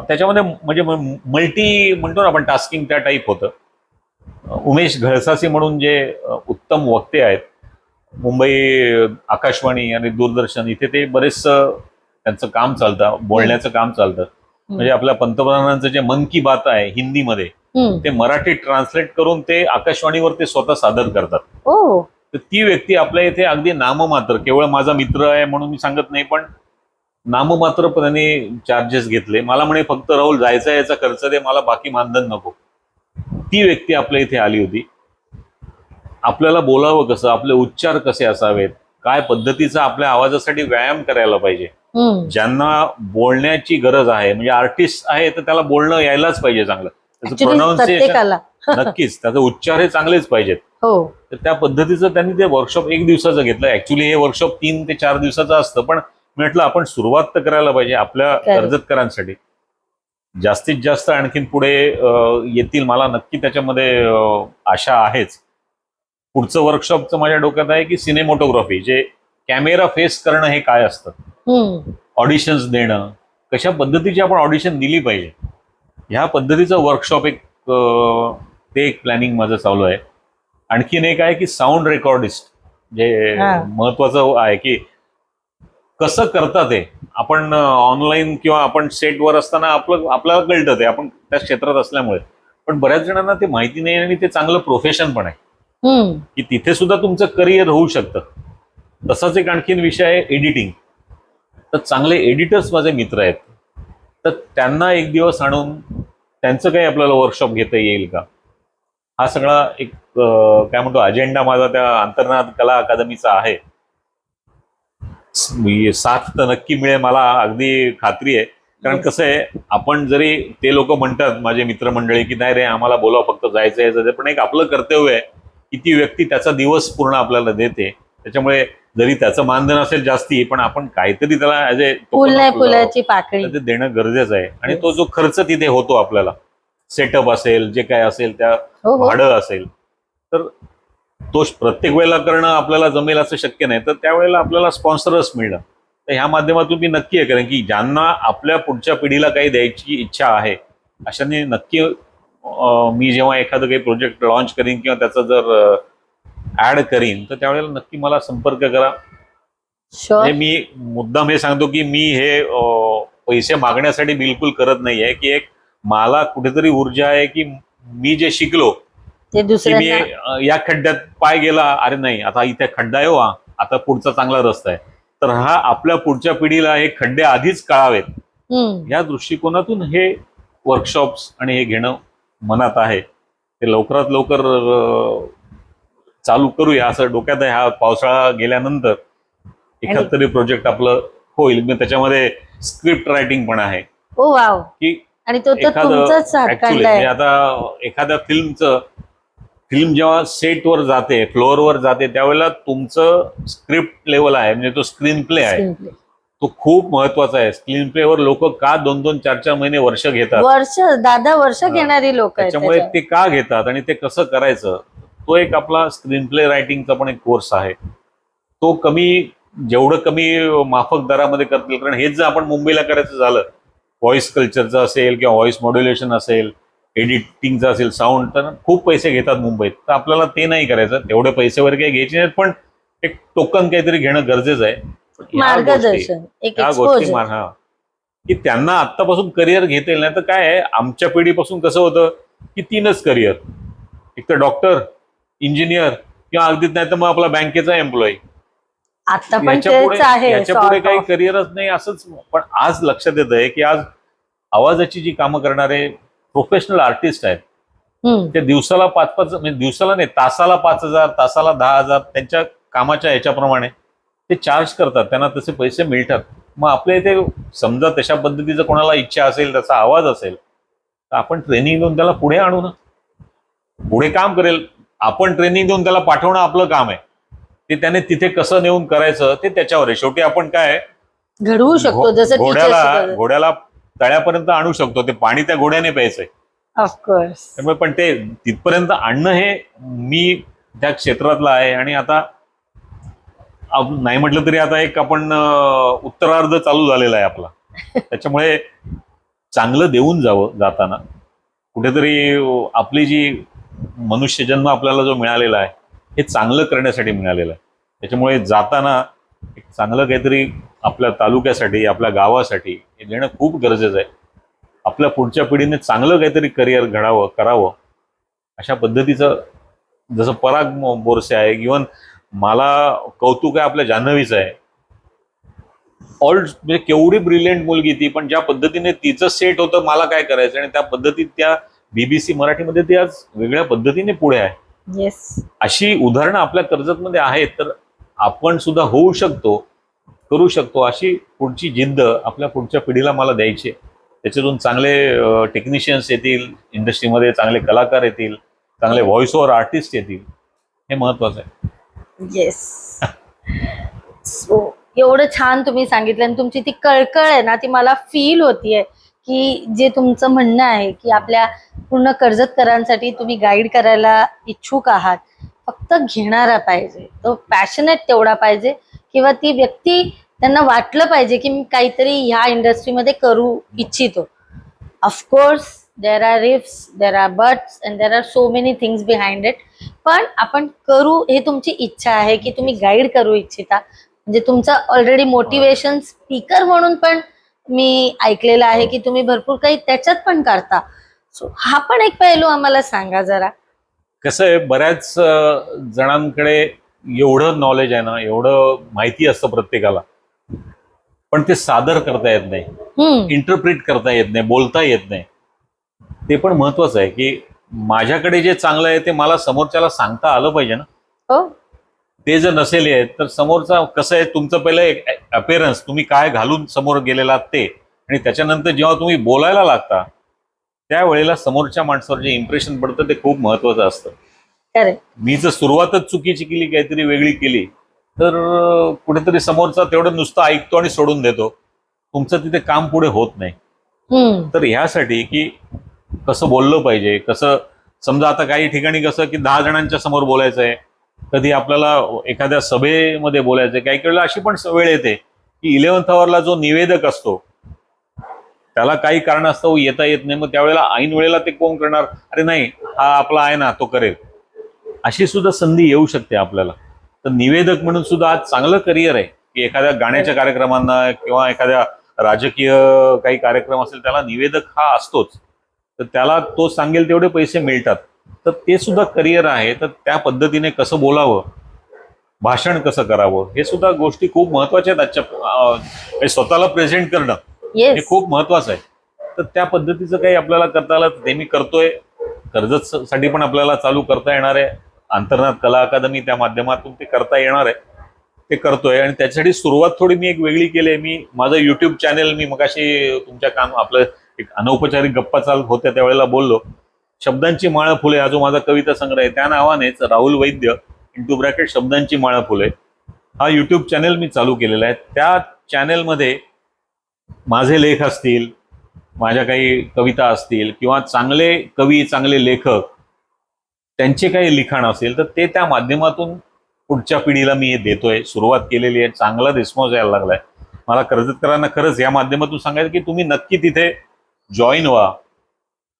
त्याच्यामध्ये म्हणजे मल्टी म्हणतो ना आपण, टास्किंग त्या टाईप होतं. उमेश घळसासी म्हणून जे उत्तम वक्ते आहेत, मुंबई आकाशवाणी आणि दूरदर्शन इथे ते बरेच त्यांचं काम चालतं, बोलण्याचं काम चालतं. म्हणजे आपल्या पंतप्रधानांचं जे मन की बात आहे हिंदीमध्ये, ते मराठीत ट्रान्सलेट करून ते आकाशवाणीवर ते स्वतः सादर करतात. तर ती व्यक्ती आपल्या इथे अगदी नाममात्र, केवळ माझा मित्र आहे म्हणून मी सांगत नाही, पण नाममात्र त्यांनी चार्जेस घेतले. मला म्हणे फक्त राहुल जायचा याचा खर्च दे, मला बाकी मानधन नको. ती व्यक्ती आपल्या इथे आली होती. आपल्याला बोलावं कसं, आपले उच्चार कसे असावेत, काय पद्धतीचा आपल्या आवाजासाठी व्यायाम करायला पाहिजे. ज्यांना बोलण्याची गरज आहे, म्हणजे आर्टिस्ट आहे तर त्याला बोलणं यायलाच पाहिजे चांगलं, त्याचं प्रोनाऊन्सिएशन नक्कीच, त्याचे उच्चार हे चांगलेच पाहिजेत. तर त्या पद्धतीचं त्यांनी ते वर्कशॉप 1 दिवसाचं घेतलं. ऍक्च्युली हे वर्कशॉप 3 ते 4 दिवसाचं असतं, पण म्हटलं आपण सुरुवात तर करायला पाहिजे आपल्या कर्जतकरांसाठी. जास्तीत जास्त आणखीन पुढे येतील, मला नक्की त्याच्यामध्ये आशा आहेच. पुढचं वर्कशॉपचं माझ्या डोक्यात आहे की सिनेमोटोग्राफी, जे कॅमेरा फेस करणं हे काय असतं, ऑडिशन्स देणं, कशा पद्धतीची आपण ऑडिशन दिली पाहिजे, ह्या पद्धतीचं वर्कशॉप ते एक प्लॅनिंग माझं चालू आहे. आणखीन एक आहे की साऊंड रेकॉर्डिस्ट, जे महत्वाचं आहे की कसं करतात ते. आपण ऑनलाईन किंवा आपण सेटवर असताना आपल्याला कळतं ते, आपण त्या क्षेत्रात असल्यामुळे. पण बऱ्याच जणांना ते माहिती नाही, आणि ते चांगलं प्रोफेशन पण आहे की तिथे सुद्धा तुमचं करिअर होऊ शकतं. तसाच एक आणखीन विषय आहे एडिटिंग. तर चांगले एडिटर्स माझे मित्र आहेत, तर त्यांना एक दिवस आणून त्यांचं काही आपल्याला वर्कशॉप घेता येईल का, हा सगळा एक काय म्हणतो अजेंडा माझा त्या अंतर्नाद कला अकादमीचा आहे. साथ तर नक्की मिळेल, मला अगदी खात्री आहे. कारण कसं आहे, आपण जरी ते लोक म्हणतात माझे मित्रमंडळी की नाही रे आम्हाला बोलाव, फक्त जायचं यायचं, पण एक आपलं कर्तव्य आहे की ती व्यक्ती त्याचा दिवस पूर्ण आपल्याला देते. त्याच्यामुळे जरी त्याचं मानधन असेल जास्ती, पण आपण काहीतरी त्याला ऍज ए फुलाची पाकळी ते देणं गरजेचं आहे. आणि तो जो खर्च तिथे होतो आपल्याला, सेटअप असेल, जे काय असेल, त्या भाडं असेल, तर तो प्रत्येक वेळेला करणं आपल्याला जमेल असं शक्य नाही. तर त्यावेळेला आपल्याला स्पॉन्सरच मिळणं, तर ह्या माध्यमातून मी नक्की आहे, कारण की ज्यांना आपल्या पुढच्या पिढीला काही द्यायची इच्छा आहे अशाने नक्की मी जेव्हा एखादं काही प्रोजेक्ट लॉन्च करीन किंवा त्याचा जर ऍड करीन, तर त्यावेळेला नक्की मला संपर्क करा. म्हणजे मी मुद्दाम हे सांगतो की मी हे पैसे मागण्यासाठी बिलकुल करत नाहीये, की एक मला कुठेतरी ऊर्जा आहे की मी जे शिकलो ते मी या खड्ड्यात पाय गेला, अरे नाही आता इथे खड्डा आहे, आता पुढचा चांगला रस्ता आहे, तर हा आपल्या पुढच्या पिढीला हे खड्डे आधीच कळावेत, या दृष्टिकोनातून हे वर्कशॉप्स आणि हे घेणं मनात आहे. ते लवकरात लवकर चालू करूया असं डोक्यात आहे. हा पावसाळा गेल्यानंतर एखाद तरी प्रोजेक्ट आपलं होईल. मग त्याच्यामध्ये स्क्रिप्ट रायटिंग पण आहे की आणि तो ऍक्च्युली आता एखाद्या फिल्म जेव्हा सेटवर जाते, फ्लोअरवर जाते, त्यावेळेला तुमचं स्क्रिप्ट लेवल आहे, म्हणजे तो स्क्रीन प्ले आहे, तो खूप महत्वाचा आहे. स्क्रीन प्लेवर लोक का 2-2, 4-4 महिने, वर्ष घेतात, वर्ष घेणारी लोक, त्याच्यामुळे ते का घेतात आणि ते कसं करायचं, तो एक आपला स्क्रीन प्ले रायटिंगचा पण एक कोर्स आहे. तो जेवढं कमी माफक दरामध्ये करतील, कारण हेच जर आपण मुंबईला करायचं झालं, व्हॉइस कल्चरचं असेल किंवा व्हॉइस मॉड्युलेशन असेल एडिटिंगचा असेल साऊंड, तर खूप पैसे घेतात मुंबईत. तर आपल्याला ते नाही करायचं, तेवढे पैसे वगैरे काही घ्यायचे नाहीत, पण एक टोकन काहीतरी घेणं गरजेचं आहे. मार्गदर्शन, एक ह्या गोष्टी एक्सपोजर. हा की त्यांना आत्तापासून करिअर घेता येईल. नाही तर काय आहे, आमच्या पिढीपासून कसं होतं की 3च करिअर, एक तर डॉक्टर, इंजिनियर किंवा अगदीच नाही तर मग आपला बँकेचा एम्प्लॉई. आता पण तेच आहे याच्या पुढे सॉर्ट काही ऑफ. करिअरच नाही असंच. पण आज लक्षात येत आहे की आज आवाजाची जी कामं करणारे प्रोफेशनल आर्टिस्ट आहेत, ते दिवसाला 5-5 म्हणजे दिवसाला नाही, तासाला 5,000, तासाला 10,000 त्यांच्या कामाच्या ह्याच्याप्रमाणे ते चार्ज करतात, त्यांना तसे पैसे मिळतात. मग आपल्या इथे समजा तशा पद्धतीचं कोणाला इच्छा असेल, त्याचा आवाज असेल, तर आपण ट्रेनिंग देऊन त्याला पुढे आणू ना, पुढे काम करेल. आपण ट्रेनिंग देऊन त्याला पाठवणं आपलं काम आहे. ते त्याने तिथे कसं नेऊन करायचं ते त्याच्यावर आहे. शेवटी आपण काय घडवू शकतो जसं घोड्याला तळ्यापर्यंत आणू शकतो, ते पाणी त्या घोड्याने प्यायचंय. ऑफकोर्स. त्यामुळे पण ते तिथपर्यंत आणणं हे मी त्या क्षेत्रातलं आहे. आणि आता नाही म्हटलं तरी आता एक आपण उत्तरार्ध चालू झालेला आहे आपला. त्याच्यामुळे चांगलं देऊन जावं जाताना. कुठेतरी आपली जी मनुष्यजन्म आपल्याला जो मिळालेला आहे हे चांगलं करण्यासाठी मिळालेलं आहे. त्याच्यामुळे जाताना एक चांगलं काहीतरी आपल्या तालुक्यासाठी, आपल्या गावासाठी हे देणं खूप गरजेचं आहे. आपल्या पुढच्या पिढीने चांगलं काहीतरी करिअर घडावं, करावं, अशा पद्धतीचं. जसं पराग बोरसे आहे, इव्हन मला कौतुक आहे आपल्या जान्हवीचं आहे. म्हणजे केवढी ब्रिलियंट मुलगी ती, पण ज्या पद्धतीने तिचं सेट होतं मला काय करायचं, आणि त्या पद्धतीत त्या BBC मराठीमध्ये ती आज वेगळ्या पद्धतीने पुढे आहे. येस. अशी उदाहरणं आपल्या कर्जतमध्ये आहेत. तर आपण सुद्धा होऊ शकतो, करू शकतो, अशी पुढची जिद्द आपल्या पुढच्या पिढीला मला द्यायची आहे. त्याच्यातून चांगले टेक्निशियन्स येतील इंडस्ट्रीमध्ये, चांगले कलाकार येतील, चांगले व्हॉइस ओव्हर आर्टिस्ट येतील, हे महत्वाचं आहे. येस. सो एवढं छान तुम्ही सांगितलं, आणि तुमची ती कळकळ आहे ना, ती मला फील होतीये की जे तुमचं म्हणणं आहे की आपल्या पूर्ण कर्जतकरांसाठी तुम्ही गाईड करायला इच्छुक आहात. फक्त घेणारा पाहिजे, तो पॅशनेट तेवढा पाहिजे, किंवा ती व्यक्ती त्यांना वाटलं पाहिजे की मी काहीतरी ह्या इंडस्ट्रीमध्ये करू इच्छितो. Of course there are ifs, there are buts, and there are so many things behind it. पण आपण करू, हे तुमची इच्छा आहे की तुम्ही गाईड करू इच्छिता. म्हणजे तुमचं ऑलरेडी मोटिवेशन स्पीकर म्हणून पण मी ऐकलेलं आहे की तुम्ही भरपूर काही त्याच्यात पण करता. सो हा पण एक पैलू आम्हाला सांगा जरा. कसं आहे, बऱ्याच जणांकडे एवढं नॉलेज आहे ना, एवढं माहिती असतं प्रत्येकाला, पण ते सादर करता येत नाही, इंटरप्रिट करता येत नाही, बोलता येत नाही. ते पण महत्वाचं आहे की माझ्याकडे जे चांगलं आहे ते मला समोरच्याला सांगता आलं पाहिजे ना. हो. ते जर नसेल येत तर समोरचा, कसं आहे, तुमचं पहिलं एक अपिअरन्स, तुम्ही काय घालून समोर गेलेला ते, आणि त्याच्यानंतर जेव्हा तुम्ही बोलायला लागता त्यावेळेला समोरच्या माणसावर जे इम्प्रेशन पडतं ते खूप महत्वाचं असतं. करेक्ट. मी जर सुरुवातच चुकीची केली, काहीतरी वेगळी केली, तर कुठेतरी समोरचा तेवढं नुसतं ऐकतो आणि सोडून देतो, तुमचं तिथे काम पुढे होत नाही. तर ह्यासाठी की कसं बोललं पाहिजे, कसं, समजा आता काही ठिकाणी कसं की 10 जणांच्या समोर बोलायचं आहे, कधी आपल्याला एखाद्या सभेमध्ये बोलायचं आहे, काही वेळेला अशी पण वेळ येते की 11th आवरला जो निवेदक असतो त्याला काही कारणास्तव येता येत नाही, मग त्यावेळेला ऐन वेळेला ते कोण करणार, अरे नाही हा आपला आहे ना, तो करेल, अशी सुद्धा संधी येऊ शकते आपल्याला. तर निवेदक म्हणून सुद्धा आज चांगलं करिअर आहे की एखाद्या गाण्याच्या कार्यक्रमांना किंवा एखाद्या राजकीय काही कार्यक्रम असेल त्याला निवेदक हा असतोच, तर त्याला तो सांगेल तेवढे पैसे मिळतात. तर ते सुद्धा करिअर आहे. तर त्या पद्धतीने कसं बोलावं, भाषण कसं करावं, हे सुद्धा गोष्टी खूप महत्वाच्या आहेत आजच्या. स्वतःला प्रेझेंट करणं हे खूप महत्वाचं आहे. तर त्या पद्धतीचं काही आपल्याला करता आलं ते मी करतोय. कर्जतसाठी पण आपल्याला चालू करता येणार आहे. अंतर्नाद कला अकादमी, त्या माध्यमातून ते करता येणार आहे, ते करतोय. आणि त्याच्यासाठी सुरुवात थोडी मी एक वेगळी केली आहे. मी माझं युट्यूब चॅनेल, मी मगाशी तुमच्या आपलं एक अनौपचारिक गप्पा चालू होत्या त्यावेळेला बोललो, शब्दांची माळ फुले हा जो माझा कविता संग्रह आहे त्या नावानेच राहुल वैद्य * शब्दांची माळ फुले हा युट्यूब चॅनेल मी चालू केलेला आहे. त्या चॅनेलमध्ये माझे लेख असतील, माझ्या काही कविता असतील, किंवा चांगले कवी, चांगले लेखक त्यांचे काही लिखाण असेल तर ते त्या माध्यमातून पुढच्या पिढीला मी हे देतोय. सुरुवात केलेली आहे, चांगला रिस्पॉन्स यायला लागलाय. मला कर्जतकरांना खरंच या माध्यमातून सांगायचं की तुम्ही नक्की तिथे जॉईन व्हा.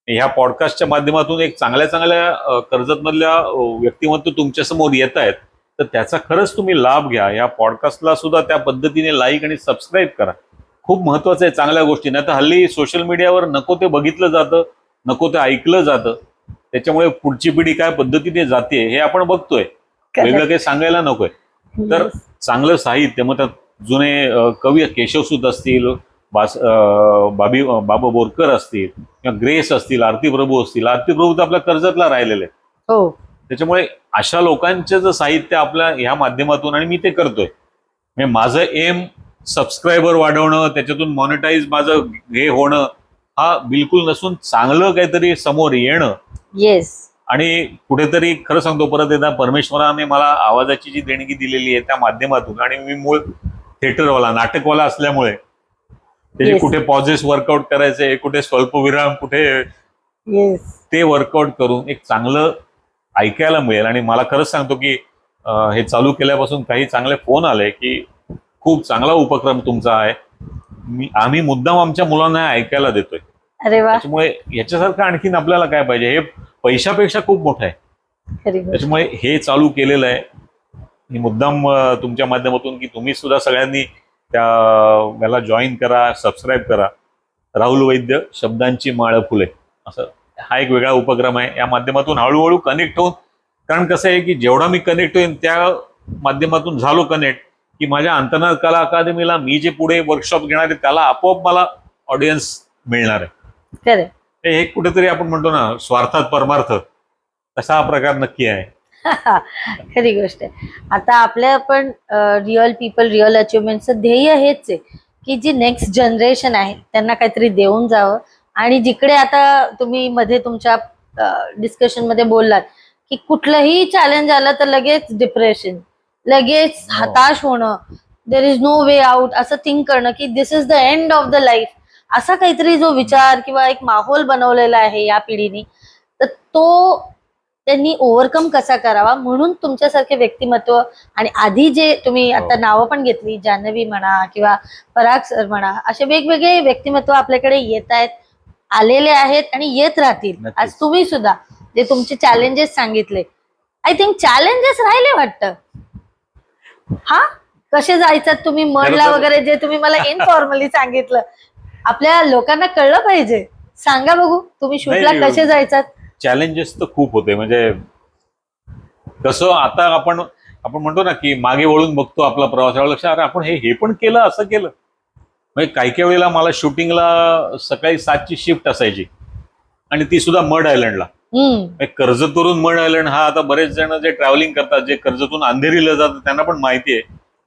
ह्या पॉडकास्टच्या माध्यमातून एक चांगल्या चांगल्या कर्जतमधल्या व्यक्तिमत्व तुमच्या समोर येत आहेत, तर त्याचा खरंच तुम्ही लाभ घ्या. या पॉडकास्टला सुद्धा त्या पद्धतीने लाईक आणि सबस्क्राईब करा. खूप महत्वाचं आहे चांगल्या गोष्टी. नाही तर हल्ली सोशल मीडियावर नको ते बघितलं जातं, नको ते ऐकलं जातं. त्याच्यामुळे पुढची पिढी काय पद्धतीने जाते हे आपण बघतोय. वेगळं काही सांगायला नकोय. तर चांगलं साहित्य, मग त्यात जुने कवी केशवसूत असतील, बाबा बोरकर असतील किंवा ग्रेस असतील, आरती प्रभू असतील. आरती प्रभू तर आपल्या कर्जतला राहिलेले आहेत. हो. त्याच्यामुळे अशा लोकांचं जर साहित्य आपल्या ह्या माध्यमातून, आणि मी ते करतोय, म्हणजे माझं एम सबस्क्रायबर वाढवणं, त्याच्यातून मॉनिटाईज माझं हे होणं हा बिलकुल नसून चांगलं काहीतरी समोर येणं. येस. आणि कुठेतरी खरं सांगतो परत एकदा, परमेश्वराने मला आवाजाची जी देणगी दिलेली आहे त्या माध्यमातून, आणि मी मूळ थिएटरवाला, नाटकवाला असल्यामुळे त्याचे कुठे पॉझेस वर्कआउट करायचे, कुठे स्वल्पविराम, कुठे ते वर्कआउट करून एक चांगलं ऐकायला मिळेल. आणि मला खरंच सांगतो की हे चालू केल्यापासून काही चांगले फोन आले की खूप चांगला उपक्रम तुमचा आहे, आम्ही मुद्दाम आमच्या मुलांना ऐकायला देतोय. अरे वा. त्याच्यामुळे याच्यासारखं आणखीन आपल्याला काय पाहिजे, हे पैशापेक्षा खूप मोठं आहे. त्याच्यामुळे हे चालू केलेलं आहे मी मुद्दाम तुमच्या माध्यमातून, की तुम्ही सुद्धा सगळ्यांनी याला जॉईन करा, सबस्क्राईब करा. राहुल वैद्य शब्दांची माळ फुले, असं हा एक वेगळा उपक्रम आहे. या माध्यमातून हळूहळू कनेक्ट होऊन, कारण कसं आहे की जेवढा मी कनेक्ट होईन त्या माध्यमातून झालो कनेक्ट, की माझ्या अंतर्नाद कला अकादमीला मी जे पुढे वर्कशॉप घेणार आहे त्याला आपोआप मला ऑडियन्स मिळणार आहे. हे कुठेतरी आपण म्हणतो ना, स्वार्थात परमार्थ, तसा हा प्रकार नक्की आहे. खरी गोष्ट आहे. आता आपल्या पण रिअल पीपल रिअल अचिव्हमेंटचं ध्येय हेच आहे की जी नेक्स्ट जनरेशन आहे त्यांना काहीतरी देऊन जावं. आणि जिकडे आता तुम्ही मध्ये तुमच्या डिस्कशन मध्ये बोललात की कुठलंही चॅलेंज आलं तर लगेच डिप्रेशन, लगेच हताश होणं, there is no way out, असं थिंक करणं की this is the end of the life, असा काहीतरी जो विचार किंवा एक माहोल बनवलेला आहे या पिढीने, तर तो त्यांनी ओव्हरकम कसा करावा, म्हणून तुमच्यासारखे व्यक्तिमत्व. आणि आधी जे तुम्ही आता नावं पण घेतली, जान्हवी म्हणा किंवा पराग सर म्हणा, असे वेगवेगळे व्यक्तिमत्व आपल्याकडे येत आहेत, आलेले आहेत आणि येत राहतील. आज तुम्ही सुद्धा जे तुमचे चॅलेंजेस सांगितले, आय थिंक चॅलेंजेस राहिले वाटतं. हा, कसे जायचं तुम्ही मडला वगैरे, जे तुम्ही मला इनफॉर्मली सांगितलं, आपल्या लोकांना कळलं पाहिजे. सांगा बघू, तुम्ही शूटला कसे जायचात? चॅलेंजेस तर खूप होते. म्हणजे कसं, आता आपण म्हणतो ना की मागे वळून बघतो आपला प्रवास, लक्षात अरे आपण हे पण केलं, असं केलं. म्हणजे काही काही वेळेला मला शूटिंगला सकाळी 7ची शिफ्ट असायची, आणि ती सुद्धा मड आयलंडला. कर्जतवरून मड आयलंड हा, आता बरेच जण जे ट्रॅव्हलिंग करतात, जे कर्जतून अंधेरीला जातात, त्यांना पण माहिती आहे.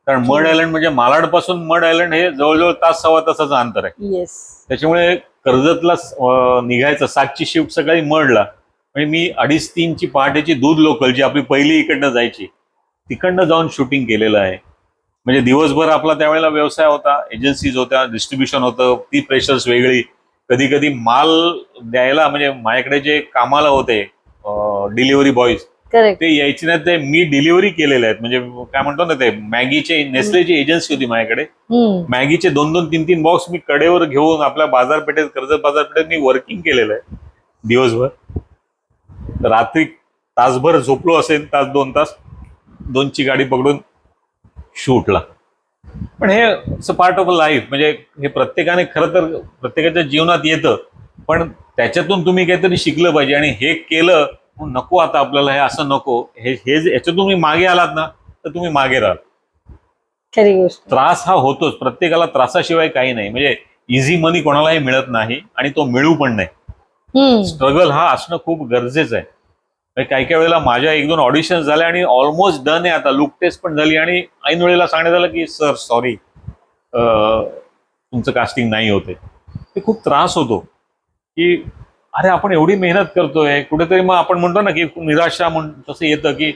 कारण मड आयलंड म्हणजे मालाड पासून मड आयलंड हे जवळजवळ तास सव्वा तासाचं अंतर आहे. त्याच्यामुळे कर्जतला निघायचं 7ची शिफ्ट सकाळी मडला, म्हणजे मी 2:30-3ची पहाटेची दूध लोकल जी आपली पहिली इकडनं जायची, तिकडनं जाऊन शूटिंग केलेलं आहे. म्हणजे दिवसभर आपला त्यावेळेला व्यवसाय होता, एजन्सीज होत्या, डिस्ट्रीब्युशन होतं, ती प्रेशर्स वेगळी. कधी कधी माल द्यायला, म्हणजे माझ्याकडे जे कामाला होते डिलिव्हरी बॉयज, ते यायचे नाही, ते मी डिलिव्हरी केलेले आहेत. म्हणजे काय म्हणतो ना, ते मॅगीचे, नेस्लेची एजन्सी होती माझ्याकडे, मॅगीचे 2-2, 3-3 बॉक्स मी कडेवर घेऊन आपल्या बाजारपेठेत, कर्जत बाजारपेठेत मी वर्किंग केलेलं आहे दिवसभर. रात्री तासभर झोपलो असेल, 1-2 तास, 2ची गाडी पकडून शूटला. पण हे पार्ट ऑफ लाईफ, म्हणजे हे प्रत्येकाने, खरं तर प्रत्येकाच्या जीवनात येतं, पण त्याच्यातून तुम्ही काहीतरी शिकलं पाहिजे. आणि हे केलं, नको आता आपल्याला हे असं नको, हे याच्यातून तुम्ही मागे आलात ना तर तुम्ही मागे राहाल. खरी गोष्ट. त्रास हा होतोच प्रत्येकाला, त्रासाशिवाय काही नाही. म्हणजे इझी मनी कोणालाही मिळत नाही, आणि तो मिळू पण नाही. स्ट्रगल हा असणं खूप गरजेचं आहे. काही काही वेळेला माझ्या 1-2 ऑडिशन झाल्या आणि ऑलमोस्ट डन आहे, आता लुक टेस्ट पण झाली, आणि ऐन वेळेला सांगण्यात आलं की सर सॉरी, तुमचं कास्टिंग नाही होते. ते खूप त्रास होतो की अरे आपण एवढी मेहनत करतोय, कुठेतरी मग आपण म्हणतो ना की निराशा तसं येतं की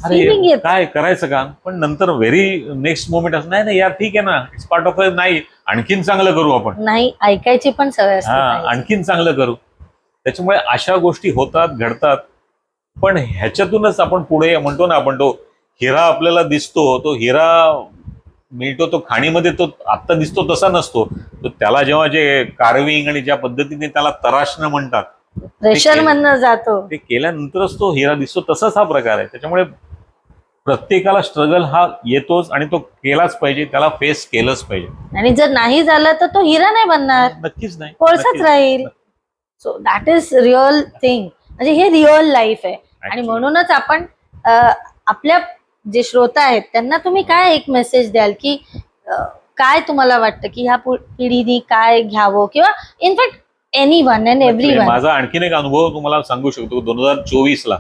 अरे काय करायचं का. पण नंतर व्हेरी नेक्स्ट मोमेंट असं, नाही यार ठीक आहे ना, इट्स पार्ट ऑफ, नाही आणखीन चांगलं करू आपण, नाही ऐकायची पण सवय असते, आणखीन चांगलं करू. त्याच्यामुळे अशा गोष्टी होतात, घडतात. पण ह्याच्यातूनच आपण पुढे म्हणतो ना, आपण तो हिरा आपल्याला दिसतो, तो हिरा मिळतो तो खाणीमध्ये तो आत्ता दिसतो तसा नसतो. तो त्याला जेव्हा जे कार्विंग आणि ज्या पद्धतीने त्याला तराशणं म्हणतात, प्रेशर मधनं जातो. ते केल्यानंतरच तो हिरा दिसतो. तसाच हा प्रकार आहे. त्याच्यामुळे प्रत्येकाला स्ट्रगल हा येतोच आणि तो केलाच पाहिजे, त्याला फेस केलंच पाहिजे. आणि जर नाही झालं तर तो हिरा नाही बनणार, नक्कीच नाही, कोळसाच नक्कीच. राहील. So that is real thing. म्हणजे हे रिअल लाईफ आहे. आणि Actually. म्हणूनच आपण आपल्या जे श्रोता आहेत त्यांना तुम्ही काय एक मेसेज द्याल की काय तुम्हाला वाटतं की ह्या पिढीने काय घ्यावं, किंवा in fact any one and every one. माझा आणखीन एक अनुभव तुम्हाला सांगू शकतो. 2024 ला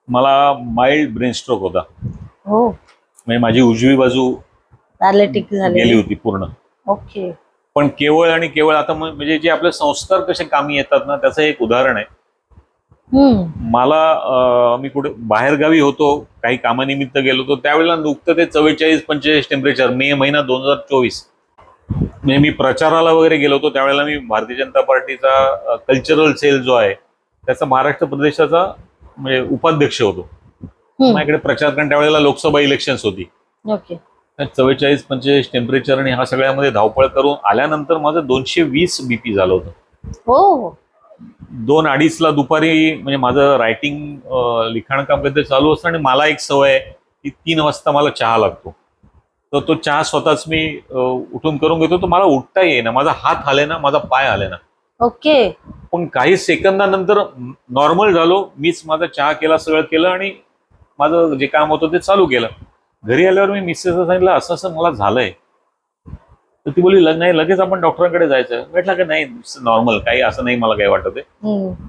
मला माइल्ड ब्रेन स्ट्रोक होता. हो, म्हणजे माझी उजवी बाजू पॅरालिटिक गेली झाले. होती पूर्ण. ओके. पण केवळ आणि केवळ आता म्हणजे जे आपले संस्कार कसे कामी येतात ना, त्याचं एक उदाहरण आहे. मला मी कुठे बाहेरगावी होतो, काही कामानिमित्त गेलो होतो, त्यावेळेला नुकतं ते 44-45 टेम्परेचर, मे महिना 2024. म्हणजे मी प्रचाराला वगैरे गेलो होतो. त्यावेळेला मी भारतीय जनता पार्टीचा कल्चरल सेल जो आहे त्याचा महाराष्ट्र प्रदेशाचा म्हणजे उपाध्यक्ष होतो. माझ्याकडे प्रचार कारण त्यावेळेला लोकसभा इलेक्शन्स होती. ओके. 44-45 टेम्परेचर आणि ह्या सगळ्यामध्ये धावपळ करून आल्यानंतर माझं 220 BP झालं होतं. हो. 2-2:30 ला दुपारी, म्हणजे माझं रायटिंग लिखाण काम कधी चालू असतं आणि मला एक सवय आहे की 3 वाजता मला चहा लागतो. तर तो चहा स्वतःच मी उठून करून घेतो. तर मला उठता येईना, माझा हात हाले ना, माझा पाय हाले ना. ओके. पण काही सेकंदानंतर नॉर्मल झालो. मीच माझा चहा केला, सगळं केलं आणि माझं जे काम होतं ते चालू केलं. घरी आल्यावर मी मिसेसला सांगितलं असं असं मला झालंय. तर ती बोलली नाही, लगेच आपण डॉक्टरांकडे जायचं. म्हटलं की नाही, नॉर्मल, काही असं नाही, मला काही वाटत आहे.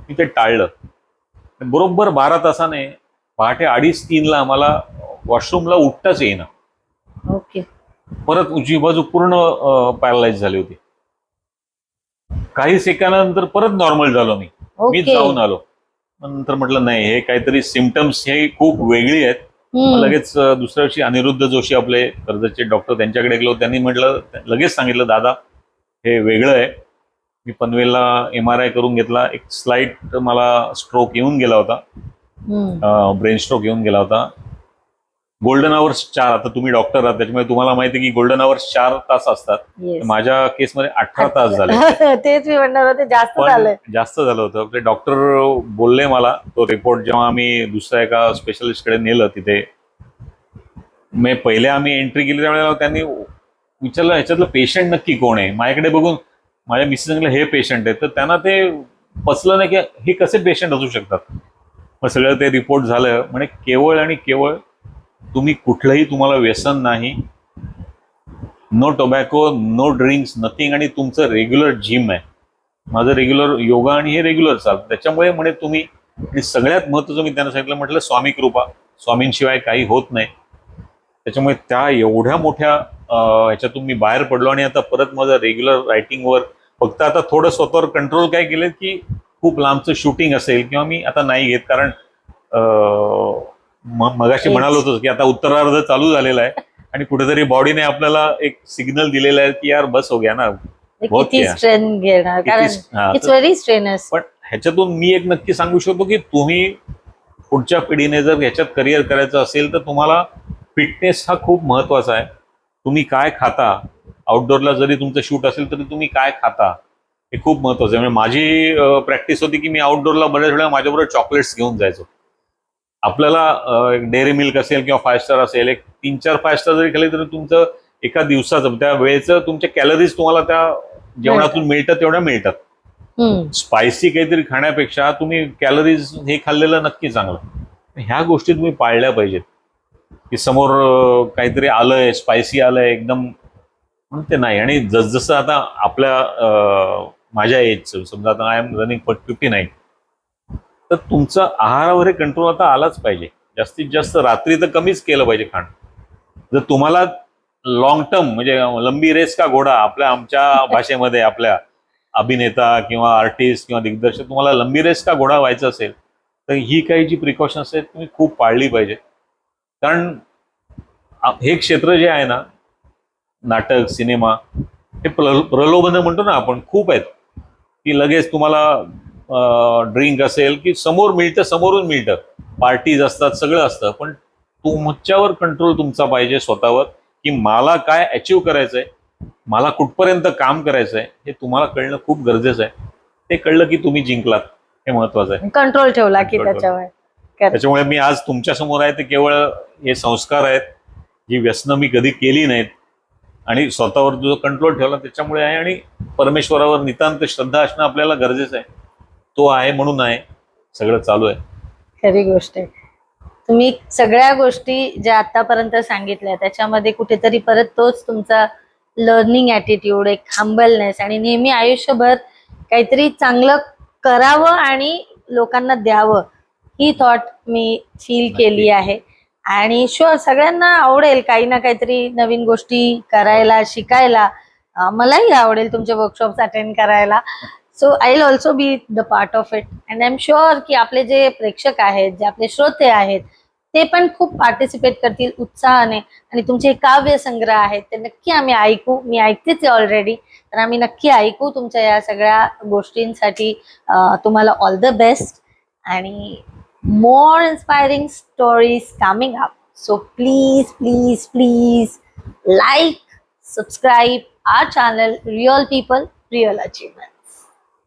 मी ते टाळलं. बरोबर 12 तासाने पहाटे 2:30-3 ला मला वॉशरूमला उठताच येईना. ओके. परत उजवी बाजू पूर्ण पॅरालाइज झाली होती. काही सेकंदानंतर परत नॉर्मल झालो मी. मीच जाऊन आलो. नंतर म्हटलं नाही, हे काहीतरी सिम्पटम्स हे खूप वेगळी आहेत. लगेच दुसऱ्या दिवशी अनिरुद्ध जोशी आपले कर्जतचे डॉक्टर त्यांच्याकडे गेलो. त्यांनी म्हटलं, लगेच सांगितलं दादा हे वेगळं आहे. मी पनवेलला MRI करून घेतला. एक स्लाइट मला स्ट्रोक येऊन गेला होता, ब्रेन स्ट्रोक येऊन गेला होता. Golden hours 4. आता तुम्ही डॉक्टर आहात त्याच्यामुळे तुम्हाला माहिती आहे की गोल्डन आवर्स 4 तास असतात. माझ्या केसमध्ये 18 तास झाले. तेच मी म्हणणार होते, जास्त झालं. जास्त झालं होतं. ते डॉक्टर बोलले मला, तो रिपोर्ट जेव्हा आम्ही दुसऱ्या एका स्पेशलिस्टकडे नेलं, तिथे पहिले आम्ही एंट्री केली त्यावेळेला त्यांनी विचारलं ह्याच्यातलं पेशंट नक्की कोण आहे. माझ्याकडे बघून माझ्या मिसेस सांगितलं हे पेशंट आहे. तर त्यांना ते पचलं नाही की हे कसे पेशंट असू शकतात. मग सगळं ते रिपोर्ट झालं. म्हणजे केवळ आणि केवळ तुम्ही कुठलंही, तुम्हाला व्यसन नाही, no tobacco, no drinks, nothing, आणि तुमचं रेग्युलर जिम आहे. माझं रेग्युलर योगा आणि हे रेग्युलर चालतं. त्याच्यामुळे म्हणे तुम्ही, आणि सगळ्यात महत्त्वाचं मी त्यांना सांगितलं, म्हटलं स्वामी कृपा, स्वामींशिवाय काही होत नाही. त्याच्यामुळे त्या एवढ्या मोठ्या ह्याच्यातून मी बाहेर पडलो आणि आता परत माझं रेग्युलर रायटिंगवर, फक्त आता थोडं स्वतःवर कंट्रोल काय केलं की खूप लांबचं शूटिंग असेल किंवा मी आता नाही घेत. कारण मगाशी म्हणालो होतो की आता उत्तरार्ध चालू झालेला आहे आणि कुठेतरी बॉडीने आपल्याला एक सिग्नल दिलेला आहे की यार बस हो गया ना. किती स्ट्रेन घेणार, कारण इट्स व्हेरी स्ट्रेनस. पण ह्याच्यातून मी एक नक्की सांगू शकतो की तुम्ही पुढच्या पिढीने जर ह्याच्यात करिअर करायचं असेल तर तुम्हाला फिटनेस हा खूप महत्वाचा आहे. तुम्ही काय खाता, आउटडोअरला जरी तुमचं शूट असेल तरी तुम्ही काय खाता हे खूप महत्वाचं आहे. म्हणजे माझी प्रॅक्टिस होती की मी आउटडोअरला बऱ्याच वेळा माझ्याबरोबर चॉकलेट्स घेऊन जायचो. आपल्याला डेअरी मिल्क असेल किंवा 5 स्टार असेल, एक 3-4 5 स्टार जरी खाल्ले तरी तुमचं एका दिवसाचं, त्या वेळेचं तुमच्या कॅलरीज तुम्हाला त्या जेवणातून मिळतात तेवढ्या मिळतात. स्पायसी काहीतरी खाण्यापेक्षा तुम्ही कॅलरीज हे खाल्लेलं नक्की चांगलं. ह्या गोष्टी तुम्ही पाळल्या पाहिजेत की समोर काहीतरी आलंय, स्पायसी आलंय एकदम, म्हणून ते नाही. आणि जसजसं आता आपल्या माझ्या एजचं, समजा आता आय एम रनिंग 59, तर तुमचा आहारावर कंट्रोल आता आलाच पाहिजे. जास्तीत जास्त रात्री तर कमीच केलं पाहिजे खाणं. जर तुम्हाला लॉंग टर्म, म्हणजे लंबी रेस का घोडा, आमच्या भाषेमध्ये आपल्या अभिनेता किंवा आर्टिस्ट किंवा दिग्दर्शक, तुम्हाला लंबी रेस का घोडा व्हायचं असेल तर ही काही जी प्रिकॉशन्स आहेत तुम्ही खूप पाळली पाहिजे. कारण हे क्षेत्र जे आहे ना, नाटक, सिनेमा, हे प्रलोभनं म्हणतो ना आपण, खूप आहेत की लगेच तुम्हाला ड्रिंक असेल की समोर मिळतं, समोरून मिळतं, पार्टीज असतात, सगळं असतं, पण तुमच्यावर कंट्रोल तुमचा पाहिजे स्वतःवर, की मला काय अचीव करायचंय, मला कुठपर्यंत काम करायचंय हे तुम्हाला कळणं खूप गरजेचं आहे. ते कळलं की तुम्ही जिंकलात, हे महत्वाचं आहे. कंट्रोल ठेवला की Control त्याच्यावर. Correct. त्याच्यामुळे मी आज तुमच्या समोर आहे ते केवळ हे संस्कार आहेत, जी व्यसनं मी कधी केली नाहीत आणि स्वतःवर जो कंट्रोल ठेवला त्याच्यामुळे आहे. आणि परमेश्वरावर नितांत श्रद्धा असणं आपल्याला गरजेचं आहे. तो आहे म्हणून आहे सगळं चालू आहे. खरी गोष्ट आहे. तुम्ही सगळ्या गोष्टी ज्या आतापर्यंत सांगितल्या त्याच्यामध्ये कुठेतरी परत तोच तुमचा लर्निंग ॲटिट्यूड, एक हंबलनेस आणि नेहमी आयुष्यभर काहीतरी चांगलं करावं आणि लोकांना द्यावं ही थॉट मी फील केली आहे. आणि शुअर सगळ्यांना आवडेल काही ना काहीतरी नवीन गोष्टी करायला, शिकायला. मलाही आवडेल तुमचे वर्कशॉप्स अटेंड करायला. So I will also be the part of it. And I am sure की आपले जे प्रेक्षक आहेत, जे आपले श्रोते आहेत, ते पण खूप पार्टिसिपेट करतील उत्साहाने. आणि तुमचे काव्य संग्रह आहेत ते नक्की आम्ही ऐकू. मी ऐकतेच आहे ऑलरेडी, तर आम्ही नक्की ऐकू तुमच्या या सगळ्या गोष्टींसाठी. तुम्हाला ऑल द बेस्ट आणि more inspiring stories coming up. So please, please, please like, subscribe our channel, Real People, Real Achievement.